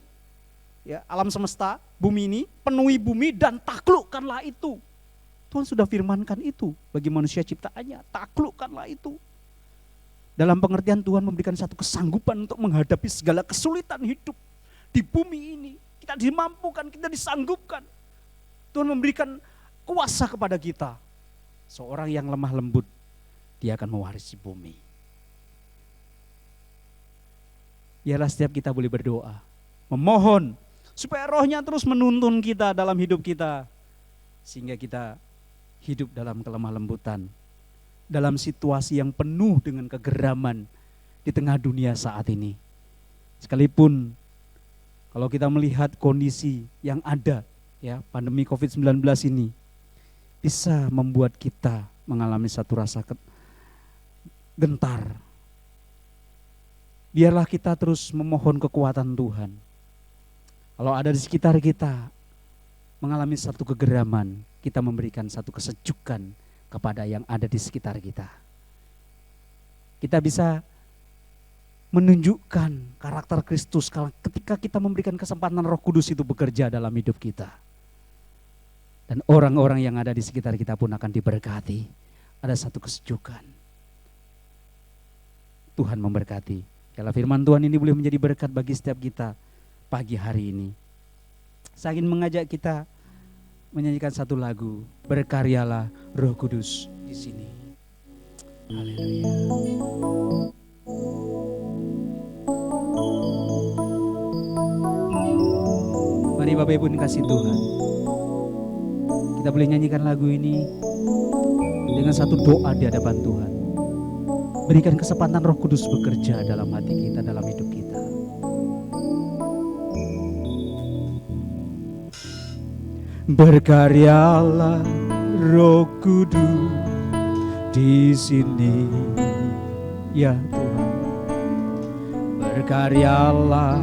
ya, alam semesta, bumi ini, penuhi bumi dan taklukkanlah itu. Tuhan sudah firmankan itu bagi manusia ciptaannya, taklukkanlah itu. Dalam pengertian Tuhan memberikan satu kesanggupan untuk menghadapi segala kesulitan hidup di bumi ini. Kita dimampukan, kita disanggupkan. Tuhan memberikan kuasa kepada kita. Seorang yang lemah lembut, dia akan mewarisi bumi. Biarlah setiap kita boleh berdoa, memohon supaya rohnya terus menuntun kita dalam hidup kita. Sehingga kita hidup dalam kelemah lembutan. Dalam situasi yang penuh dengan kegeraman di tengah dunia saat ini. Sekalipun kalau kita melihat kondisi yang ada, ya, pandemi COVID-19 ini bisa membuat kita mengalami satu rasa gentar. Biarlah kita terus memohon kekuatan Tuhan. Kalau ada di sekitar kita mengalami satu kegeraman, kita memberikan satu kesejukan kepada yang ada di sekitar kita. Kita bisa menunjukkan karakter Kristus ketika kita memberikan kesempatan Roh Kudus itu bekerja dalam hidup kita. Dan orang-orang yang ada di sekitar kita pun akan diberkati. Ada satu kesejukan. Tuhan memberkati. Kalau firman Tuhan ini boleh menjadi berkat bagi setiap kita pagi hari ini. Saya ingin mengajak kita menyanyikan satu lagu, berkaryalah Roh Kudus di sini. Haleluya. Mari Bapak Ibu dikasih Tuhan, kita boleh nyanyikan lagu ini dengan satu doa di hadapan Tuhan. Berikan kesempatan Roh Kudus bekerja dalam hati kita, dalam hidup kita. Berkaryalah Roh Kudus di sini, ya Tuhan. Berkaryalah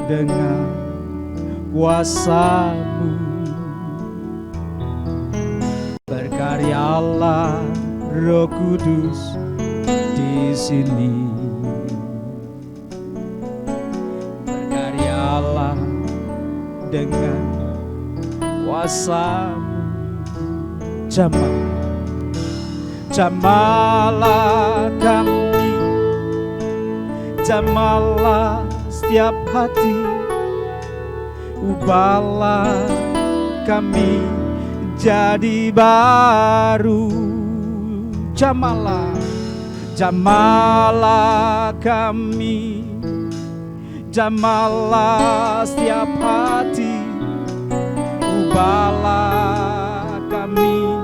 dengan kuasa-Mu. Berkaryalah Roh Kudus di sini. Berkaryalah dengan kuasa-Mu. Jamalah kami Jamahlah setiap hati, ubahlah kami jadi baru. Jamahlah, jamahlah kami, jamahlah setiap hati, ubahlah kami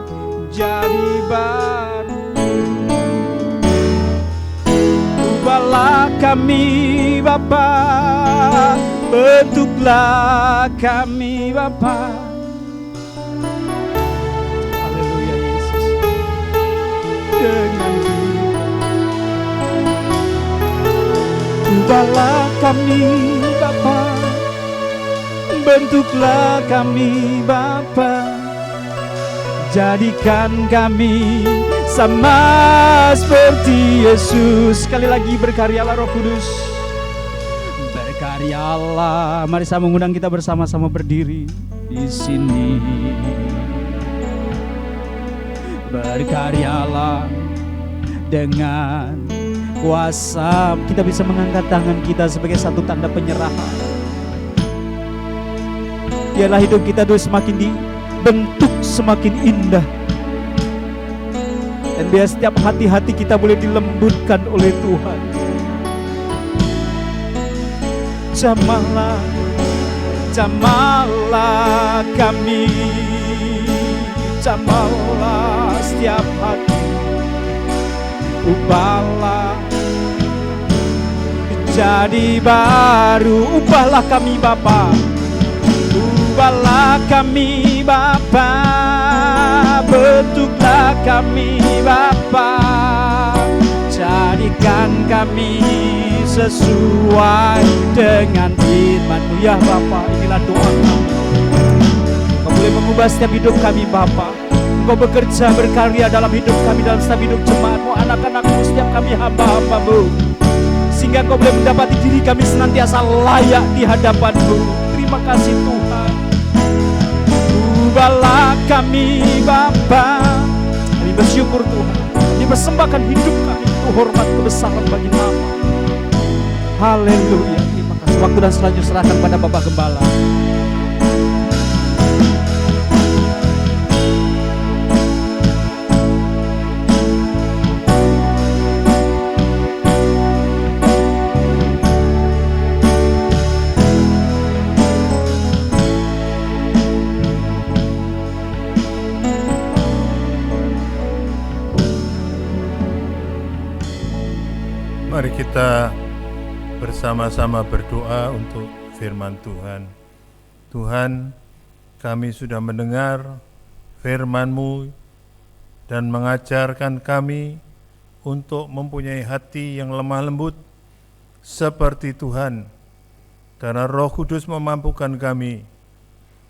jadi baru. Ubahlah kami Bapa, bentuklah kami Bapa. Haleluya Yesus. Dengan ubahlah kami Bapa, bentuklah kami Bapa. Jadikan kami sama seperti Yesus. Sekali lagi, berkaryalah Roh Kudus, berkaryalah. Mari saya mengundang kita bersama-sama berdiri di sini. Berkaryalah dengan kuasa. Kita bisa mengangkat tangan kita sebagai satu tanda penyerahan. Biarlah hidup kita terus semakin dibentuk semakin indah, dan biar setiap hati-hati kita boleh dilembutkan oleh Tuhan. Jamahlah, jamahlah kami, jamahlah setiap hati, ubahlah jadi baru. Ubahlah kami Bapa, ubahlah kami Bapa, bentuklah kami Bapa. Jadikan kami sesuai dengan firman-Mu ya Bapa. Inilah doa kami. Kau boleh mengubah setiap hidup kami Bapa. Engkau bekerja berkarya dalam hidup kami, dalam setiap hidup jemaat-Mu, anak-anak-Mu, setiap kami hamba-hamba-Mu, sehingga Engkau boleh mendapati diri kami senantiasa layak di hadapan-Mu. Terima kasih Tuhan. Ubahlah kami Bapa. Kami bersyukur Tuhan, kami persembahkan hidup kami untuk hormat kebesaran bagi nama. Haleluya. Terima kasih. Waktu dan selanjutnya serahkan pada Bapak Gembala. Mari kita bersama-sama berdoa untuk firman Tuhan. Tuhan, kami sudah mendengar firman-Mu dan mengajarkan kami untuk mempunyai hati yang lemah lembut seperti Tuhan, karena Roh Kudus memampukan kami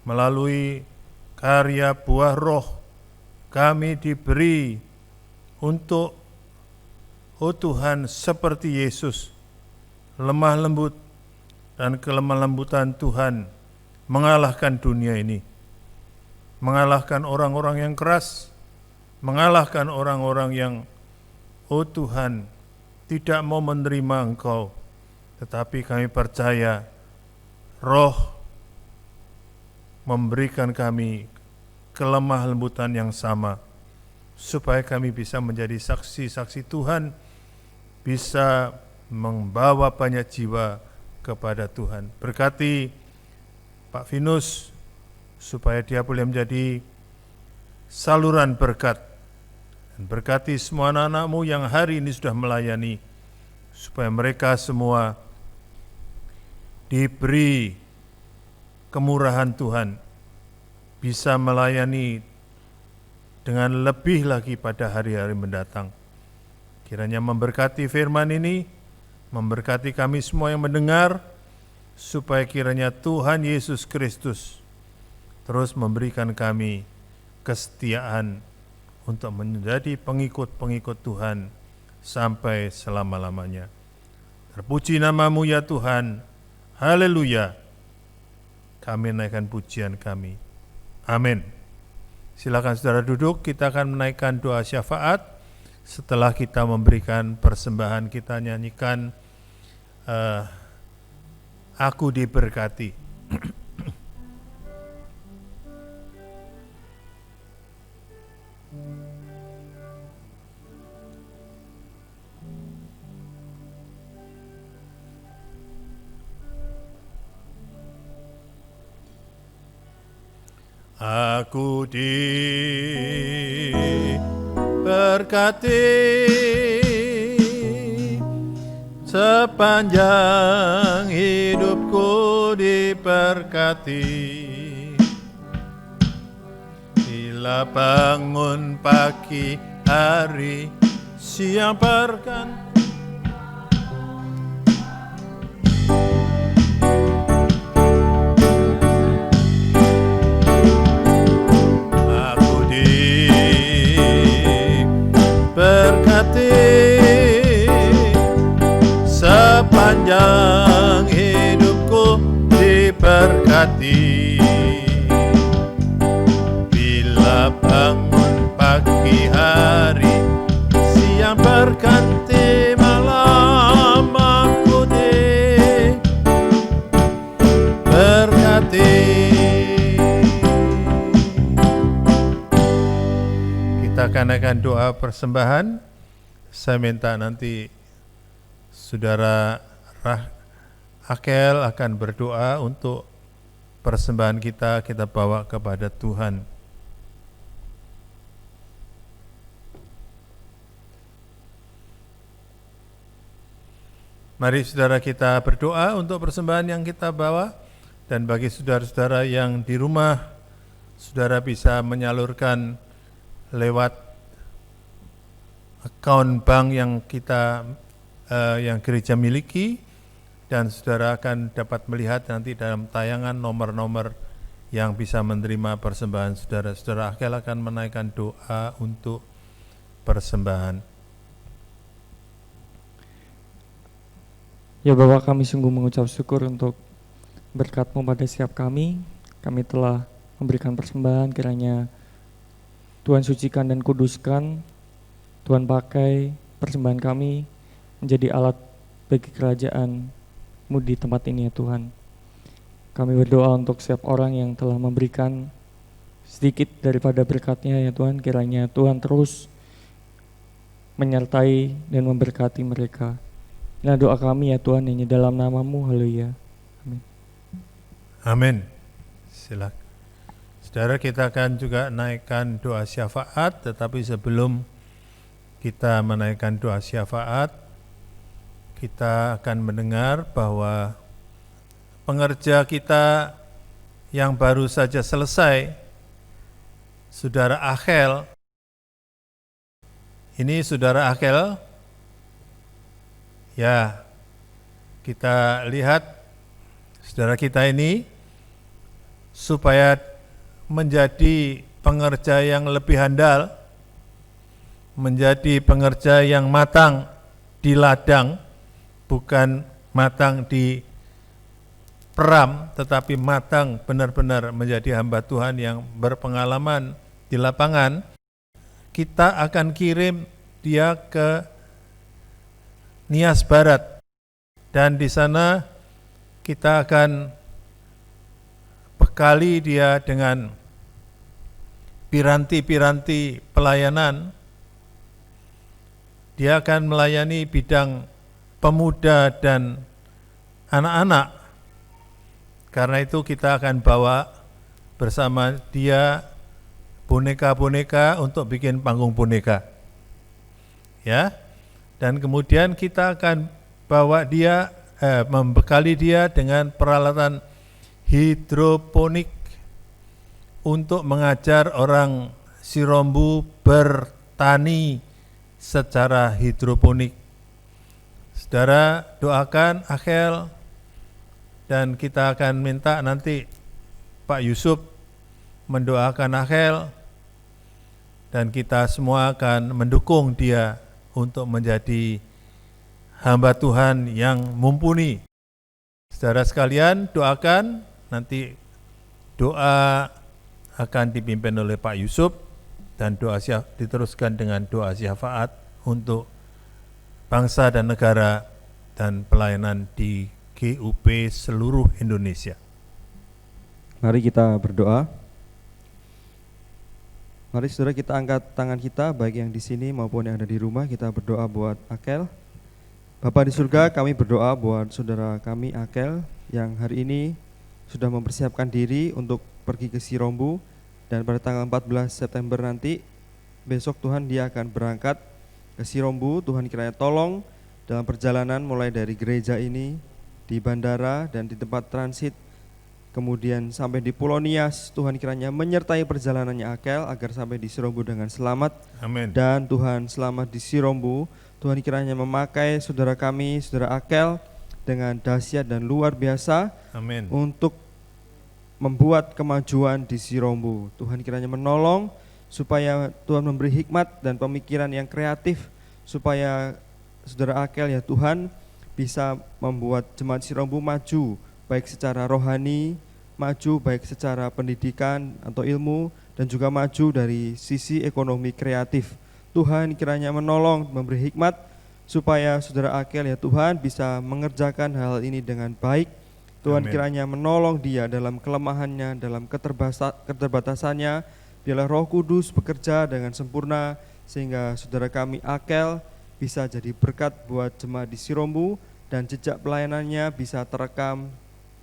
melalui karya buah Roh. Kami diberi untuk, oh Tuhan, seperti Yesus, lemah lembut, dan kelemah lembutan Tuhan mengalahkan dunia ini, mengalahkan orang-orang yang keras, mengalahkan orang-orang yang, oh Tuhan, tidak mau menerima Engkau. Tetapi kami percaya Roh memberikan kami kelemah lembutan yang sama, supaya kami bisa menjadi saksi-saksi Tuhan, bisa membawa banyak jiwa kepada Tuhan. Berkati Pak Vinus, supaya dia boleh menjadi saluran berkat. Dan berkati semua anak-anak-Mu yang hari ini sudah melayani, supaya mereka semua diberi kemurahan Tuhan, bisa melayani dengan lebih lagi pada hari-hari mendatang. Kiranya memberkati firman ini, memberkati kami semua yang mendengar, supaya kiranya Tuhan Yesus Kristus terus memberikan kami kesetiaan untuk menjadi pengikut-pengikut Tuhan sampai selama-lamanya. Terpuji nama-Mu ya Tuhan. Haleluya. Kami naikkan pujian kami. Amin. Silakan saudara duduk, kita akan menaikkan doa syafaat. Setelah kita memberikan persembahan, kita nyanyikan aku diberkati. Aku diberkati sepanjang hidupku diberkati. Bila bangun pagi hari, siang berganti. Sepanjang hidupku diberkati. Bila bangun pagi hari, siang berganti malam, aku diberkati. Kita akan doa persembahan. Saya minta nanti Saudara Akel akan berdoa untuk persembahan kita bawa kepada Tuhan. Mari saudara kita berdoa untuk persembahan yang kita bawa, dan bagi saudara-saudara yang di rumah, saudara bisa menyalurkan lewat akun bank yang yang gereja miliki, dan saudara akan dapat melihat nanti dalam tayangan nomor-nomor yang bisa menerima persembahan saudara. Saudara Akel akan menaikkan doa untuk persembahan. Ya Bapak, kami sungguh mengucap syukur untuk berkat-Mu pada setiap kami. Kami telah memberikan persembahan, kiranya Tuhan sucikan dan kuduskan. Tuhan pakai persembahan kami menjadi alat bagi kerajaan-Mu di tempat ini ya Tuhan. Kami berdoa untuk setiap orang yang telah memberikan sedikit daripada berkat-Nya ya Tuhan. Kiranya Tuhan terus menyertai dan memberkati mereka. Inilah doa kami ya Tuhan, hanya dalam nama-Mu. Haleluya. Amin. Amin. Silakan. Saudara, kita akan juga naikkan doa syafaat, tetapi sebelum kita menaikkan doa syafaat, kita akan mendengar bahwa pengerja kita yang baru saja selesai, Saudara Akel. Ini Saudara Akel. Ya, kita lihat saudara kita ini supaya menjadi pengerja yang lebih handal, menjadi pengerja yang matang di ladang, bukan matang di peram, tetapi matang benar-benar menjadi hamba Tuhan yang berpengalaman di lapangan. Kita akan kirim dia ke Nias Barat, dan di sana kita akan bekali dia dengan piranti-piranti pelayanan. Dia akan melayani bidang pemuda dan anak-anak. Karena itu kita akan bawa bersama dia boneka-boneka untuk bikin panggung boneka. Ya. Dan kemudian kita akan bawa dia, membekali dia dengan peralatan hidroponik untuk mengajar orang Sirombu bertani secara hidroponik. Saudara doakan Akel, dan kita akan minta nanti Pak Yusuf mendoakan Akel, dan kita semua akan mendukung dia untuk menjadi hamba Tuhan yang mumpuni. Saudara sekalian, doakan, nanti doa akan dipimpin oleh Pak Yusuf, dan doa diteruskan dengan doa syafaat untuk bangsa dan negara dan pelayanan di GUP seluruh Indonesia. Mari kita berdoa. Mari saudara kita angkat tangan kita, baik yang di sini maupun yang ada di rumah. Kita berdoa buat Akel. Bapa di surga, kami berdoa buat saudara kami Akel yang hari ini sudah mempersiapkan diri untuk pergi ke Sirombu, dan pada tanggal 14 September nanti, besok Tuhan dia akan berangkat ke Sirombu. Tuhan kiranya tolong dalam perjalanan mulai dari gereja ini, di bandara dan di tempat transit, kemudian sampai di Pulau Nias. Tuhan kiranya menyertai perjalanannya Akel agar sampai di Sirombu dengan selamat. Amin. Dan Tuhan selamat di Sirombu, Tuhan kiranya memakai saudara kami, saudara Akel dengan dahsyat dan luar biasa. Amin. Untuk membuat kemajuan di Sirombu. Tuhan kiranya menolong supaya Tuhan memberi hikmat dan pemikiran yang kreatif supaya saudara Akel ya Tuhan bisa membuat jemaat Sirombu maju, baik secara rohani, maju baik secara pendidikan atau ilmu, dan juga maju dari sisi ekonomi kreatif. Tuhan kiranya menolong, memberi hikmat supaya saudara Akel ya Tuhan bisa mengerjakan hal ini dengan baik. Tuhan Amin. kiranya menolong dia dalam kelemahannya, dalam keterbatasannya. Biarlah Roh Kudus bekerja dengan sempurna sehingga saudara kami Akel bisa jadi berkat buat jemaat di Sirombu, dan jejak pelayanannya bisa terekam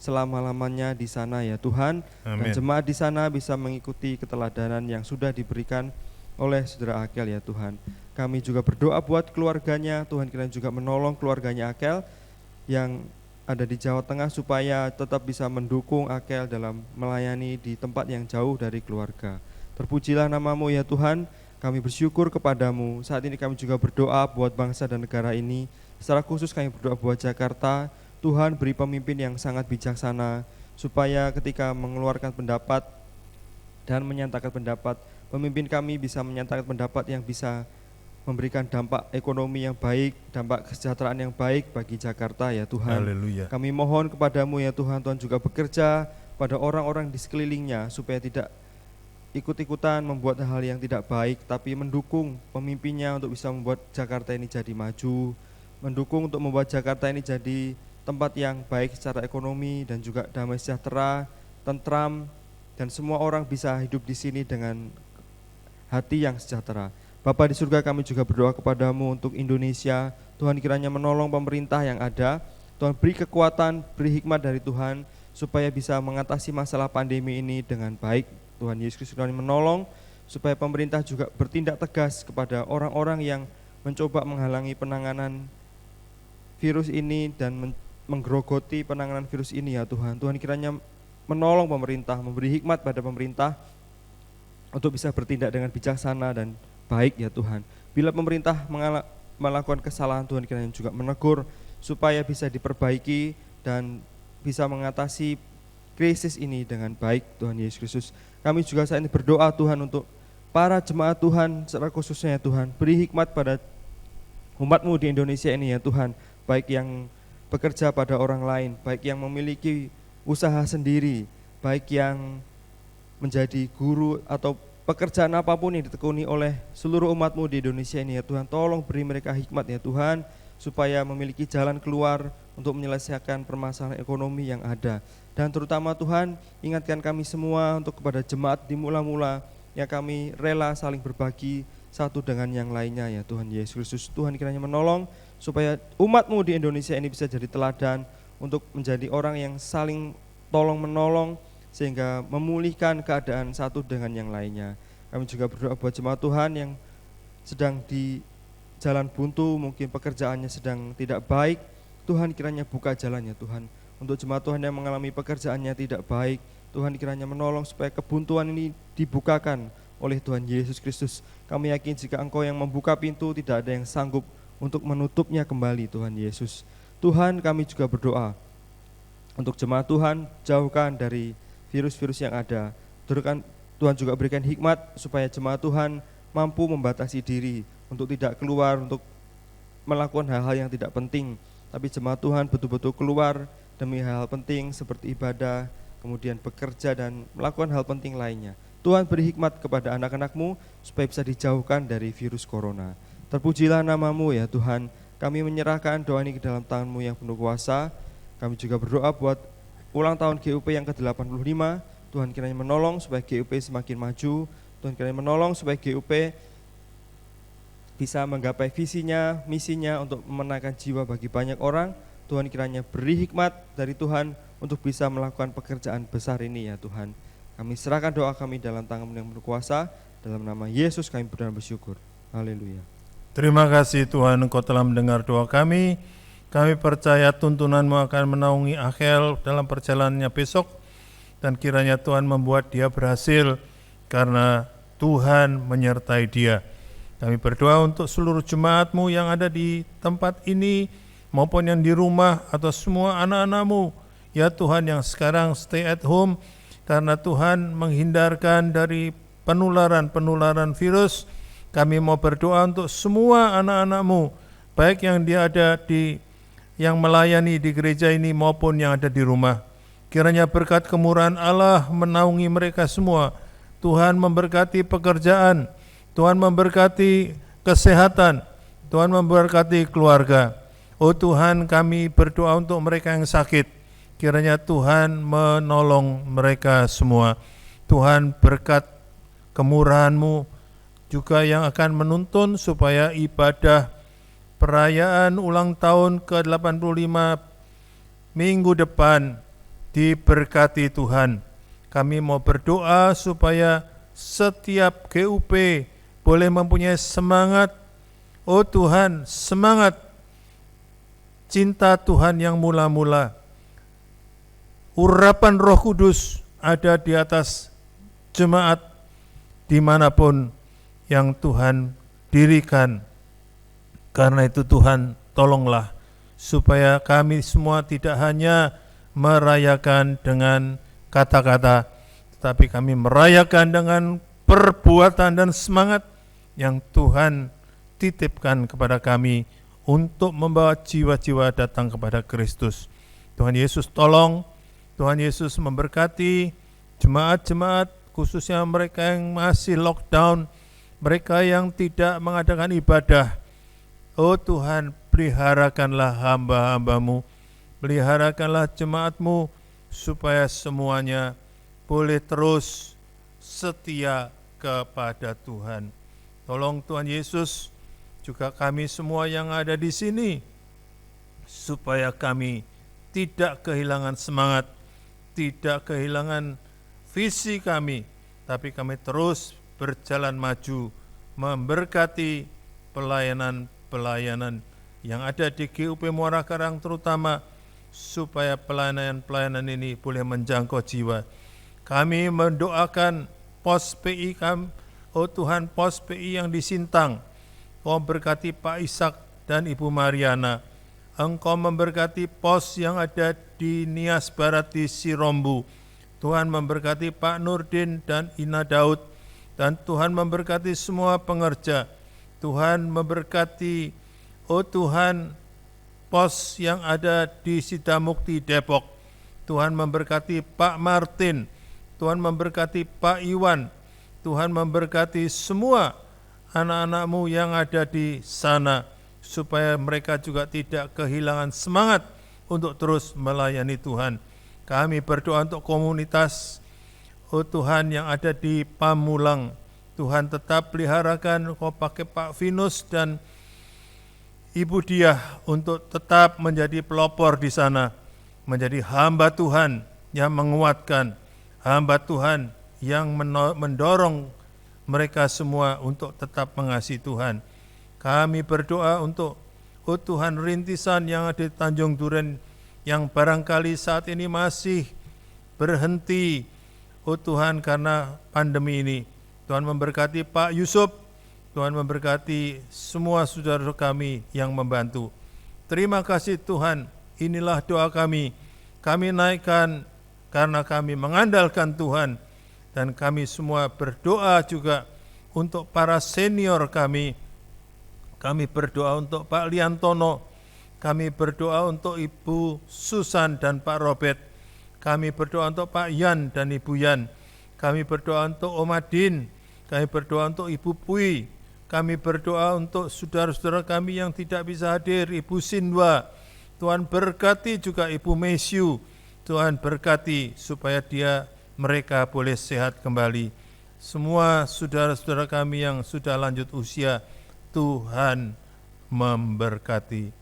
selama-lamanya di sana ya Tuhan. Dan Amin. jemaat di sana bisa mengikuti keteladanan yang sudah diberikan oleh saudara Akel ya Tuhan. Kami juga berdoa buat keluarganya. Tuhan kiranya juga menolong keluarganya Akel yang ada di Jawa Tengah supaya tetap bisa mendukung Akel dalam melayani di tempat yang jauh dari keluarga. Terpujilah namamu ya Tuhan. Kami bersyukur kepadamu. Saat ini kami juga berdoa buat bangsa dan negara ini. Secara khusus kami berdoa buat Jakarta. Tuhan beri pemimpin yang sangat bijaksana, supaya ketika mengeluarkan pendapat dan menyatakan pendapat, pemimpin kami bisa menyatakan pendapat yang bisa memberikan dampak ekonomi yang baik, dampak kesejahteraan yang baik bagi Jakarta ya Tuhan. Haleluya. Kami mohon kepadamu ya Tuhan, Tuhan juga bekerja pada orang-orang di sekelilingnya supaya tidak ikut-ikutan membuat hal yang tidak baik, tapi mendukung pemimpinnya untuk bisa membuat Jakarta ini jadi maju, mendukung untuk membuat Jakarta ini jadi tempat yang baik secara ekonomi dan juga damai sejahtera, tentram, dan semua orang bisa hidup di sini dengan hati yang sejahtera. Bapa di surga, kami juga berdoa kepadamu untuk Indonesia. Tuhan kiranya menolong pemerintah yang ada. Tuhan beri kekuatan, beri hikmat dari Tuhan supaya bisa mengatasi masalah pandemi ini dengan baik. Tuhan Yesus Kristus menolong supaya pemerintah juga bertindak tegas kepada orang-orang yang mencoba menghalangi penanganan virus ini dan menggerogoti penanganan virus ini ya Tuhan. Tuhan kiranya menolong pemerintah, memberi hikmat pada pemerintah untuk bisa bertindak dengan bijaksana dan baik ya Tuhan. Bila pemerintah melakukan kesalahan, Tuhan kiranya juga menegur supaya bisa diperbaiki dan bisa mengatasi krisis ini dengan baik Tuhan Yesus Kristus. Kami juga saat ini berdoa Tuhan untuk para jemaat Tuhan, secara khususnya ya Tuhan, beri hikmat pada umat-Mu di Indonesia ini ya Tuhan, baik yang bekerja pada orang lain, baik yang memiliki usaha sendiri, baik yang menjadi guru atau pekerjaan apapun yang ditekuni oleh seluruh umat-Mu di Indonesia ini ya Tuhan. Tolong beri mereka hikmat ya Tuhan, supaya memiliki jalan keluar untuk menyelesaikan permasalahan ekonomi yang ada. Dan terutama Tuhan, ingatkan kami semua untuk kepada jemaat di mula-mula yang kami rela saling berbagi satu dengan yang lainnya ya Tuhan Yesus Kristus. Tuhan kiranya menolong supaya umat-Mu di Indonesia ini bisa jadi teladan untuk menjadi orang yang saling tolong menolong sehingga memulihkan keadaan satu dengan yang lainnya. Kami juga berdoa buat jemaat Tuhan yang sedang di jalan buntu, mungkin pekerjaannya sedang tidak baik. Tuhan kiranya buka jalannya Tuhan. Untuk jemaat Tuhan yang mengalami pekerjaannya tidak baik, Tuhan kiranya menolong supaya kebuntuan ini dibukakan oleh Tuhan Yesus Kristus. Kami yakin jika Engkau yang membuka pintu, tidak ada yang sanggup untuk menutupnya kembali Tuhan Yesus. Tuhan, kami juga berdoa untuk jemaat Tuhan, jauhkan dari virus-virus yang ada. Tuhan juga berikan hikmat supaya jemaat Tuhan mampu membatasi diri untuk tidak keluar, untuk melakukan hal-hal yang tidak penting. Tapi jemaat Tuhan betul-betul keluar demi hal-hal penting seperti ibadah, kemudian bekerja dan melakukan hal penting lainnya. Tuhan beri hikmat kepada anak-anak-Mu supaya bisa dijauhkan dari virus corona. Terpujilah nama-Mu ya Tuhan. Kami menyerahkan doa ini ke dalam tangan-Mu yang penuh kuasa. Kami juga berdoa buat ulang tahun GUP yang ke-85. Tuhan kiranya menolong supaya GUP semakin maju. Tuhan kiranya menolong supaya GUP bisa menggapai visinya, misinya untuk memenangkan jiwa bagi banyak orang. Tuhan kiranya beri hikmat dari Tuhan untuk bisa melakukan pekerjaan besar ini ya Tuhan. Kami serahkan doa kami dalam tangan-Mu yang penuh kuasa. Dalam nama Yesus kami berdoa dan bersyukur. Haleluya. Terima kasih Tuhan, Engkau telah mendengar doa kami. Kami percaya tuntunan-Mu akan menaungi Akhel dalam perjalanannya besok. Dan kiranya Tuhan membuat dia berhasil karena Tuhan menyertai dia. Kami berdoa untuk seluruh jemaat-Mu yang ada di tempat ini maupun yang di rumah atau semua anak-anak-Mu. Ya Tuhan yang sekarang stay at home karena Tuhan menghindarkan dari penularan virus. Kami mau berdoa untuk semua anak-anak-Mu, baik yang dia ada yang melayani di gereja ini maupun yang ada di rumah. Kiranya berkat kemurahan Allah menaungi mereka semua. Tuhan memberkati pekerjaan, Tuhan memberkati kesehatan, Tuhan memberkati keluarga. Oh Tuhan, kami berdoa untuk mereka yang sakit. Kiranya Tuhan menolong mereka semua. Tuhan, berkat kemurahan-Mu juga yang akan menuntun supaya ibadah perayaan ulang tahun ke-85 minggu depan diberkati Tuhan. Kami mau berdoa supaya setiap GUP boleh mempunyai semangat, oh Tuhan, semangat cinta Tuhan yang mula-mula. Urapan Roh Kudus ada di atas jemaat dimanapun yang Tuhan dirikan. Karena itu Tuhan, tolonglah supaya kami semua tidak hanya merayakan dengan kata-kata, tetapi kami merayakan dengan perbuatan dan semangat yang Tuhan titipkan kepada kami untuk membawa jiwa-jiwa datang kepada Kristus. Tuhan Yesus tolong, Tuhan Yesus memberkati jemaat-jemaat, khususnya mereka yang masih lockdown, mereka yang tidak mengadakan ibadah. Oh Tuhan, peliharakanlah hamba-hamba-Mu, peliharakanlah jemaat-Mu, supaya semuanya boleh terus setia kepada Tuhan. Tolong Tuhan Yesus, juga kami semua yang ada di sini, supaya kami tidak kehilangan semangat, tidak kehilangan visi kami, tapi kami terus berjalan maju, memberkati pelayanan-pelayanan yang ada di GUP Muara Karang terutama, supaya pelayanan-pelayanan ini boleh menjangkau jiwa. Kami mendoakan pos PI kami, oh Tuhan, pos PI yang di Sintang, Engkau berkati Pak Ishak dan Ibu Mariana. Engkau memberkati pos yang ada di Nias Barat di Sirombu. Tuhan memberkati Pak Nurdin dan Ina Daud. Dan Tuhan memberkati semua pengerja. Tuhan memberkati, oh Tuhan, pos yang ada di Sidamukti Depok. Tuhan memberkati Pak Martin. Tuhan memberkati Pak Iwan. Tuhan memberkati semua anak-anak-Mu yang ada di sana, supaya mereka juga tidak kehilangan semangat untuk terus melayani Tuhan. Kami berdoa untuk komunitas, oh Tuhan, yang ada di Pamulang. Tuhan tetap peliharakan, Kau pakai Pak Vinus dan Ibu Diah untuk tetap menjadi pelopor di sana, menjadi hamba Tuhan yang menguatkan, hamba Tuhan yang mendorong mereka semua untuk tetap mengasihi Tuhan. Kami berdoa untuk, oh Tuhan, rintisan yang ada di Tanjung Duren yang barangkali saat ini masih berhenti, oh Tuhan, karena pandemi ini. Tuhan memberkati Pak Yusuf, Tuhan memberkati semua saudara kami yang membantu. Terima kasih Tuhan, inilah doa kami. Kami naikkan karena kami mengandalkan Tuhan. Dan kami semua berdoa juga untuk para senior kami. Kami berdoa untuk Pak Liantono. Kami berdoa untuk Ibu Susan dan Pak Robert. Kami berdoa untuk Pak Yan dan Ibu Yan. Kami berdoa untuk Om Adin. Kami berdoa untuk Ibu Pui. Kami berdoa untuk saudara-saudara kami yang tidak bisa hadir, Ibu Sinwa. Tuhan berkati juga Ibu Mesyu. Tuhan berkati supaya mereka boleh sehat kembali. Semua saudara-saudara kami yang sudah lanjut usia, Tuhan memberkati.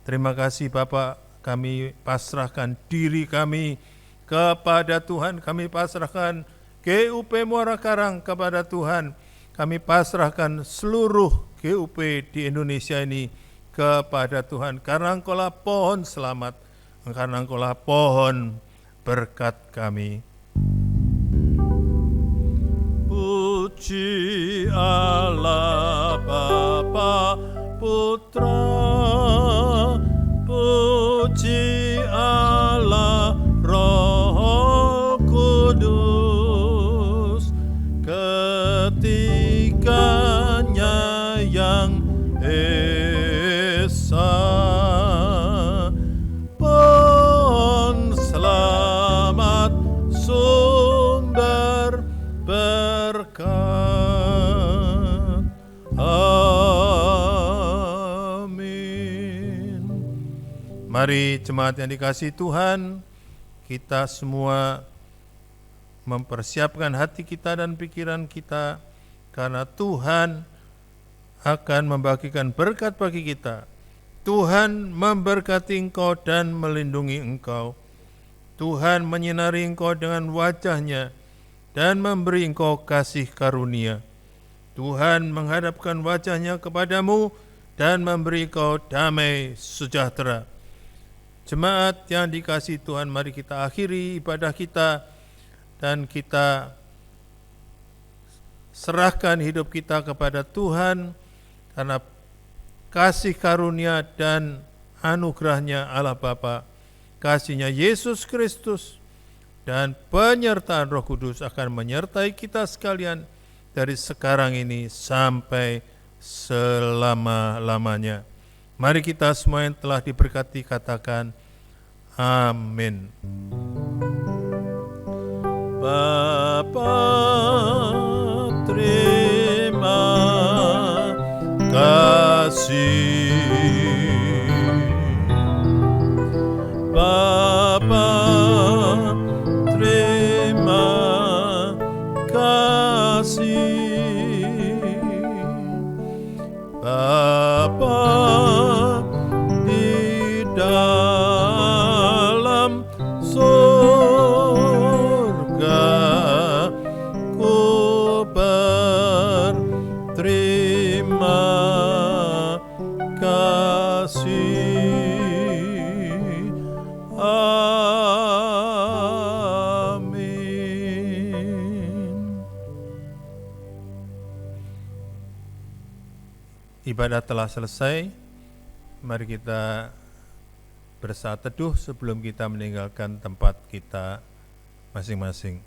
Terima kasih Bapak, kami pasrahkan diri kami kepada Tuhan. Kami pasrahkan GUP Muara Karang kepada Tuhan. Kami pasrahkan seluruh GUP di Indonesia ini kepada Tuhan. Karena Engkaulah pohon selamat, karena Engkaulah pohon berkat kami. Puji Allah Bapa Putra, puji Allah Roh Kudus, ketiganya yang esa, pohon selamat, sumber berkat. Amin. Mari jemaat yang dikasihi Tuhan, kita semua mempersiapkan hati kita dan pikiran kita, karena Tuhan akan membagikan berkat bagi kita. Tuhan memberkati engkau dan melindungi engkau. Tuhan menyinari engkau dengan wajah-Nya dan memberi engkau kasih karunia. Tuhan menghadapkan wajah-Nya kepadamu dan memberi engkau damai sejahtera. Jemaat yang dikasihi Tuhan, mari kita akhiri ibadah kita dan kita serahkan hidup kita kepada Tuhan, karena kasih karunia dan anugerah-Nya Allah Bapa, kasih-Nya Yesus Kristus, dan penyertaan Roh Kudus akan menyertai kita sekalian dari sekarang ini sampai selama-lamanya. Mari kita semua yang telah diberkati katakan amin. Bapa, terima kasih. Bapa, terima kasih. Bapa di dalam surga, ku berterima kasih. Amin. Ibadah telah selesai. Mari kita bersaat teduh sebelum kita meninggalkan tempat kita masing-masing.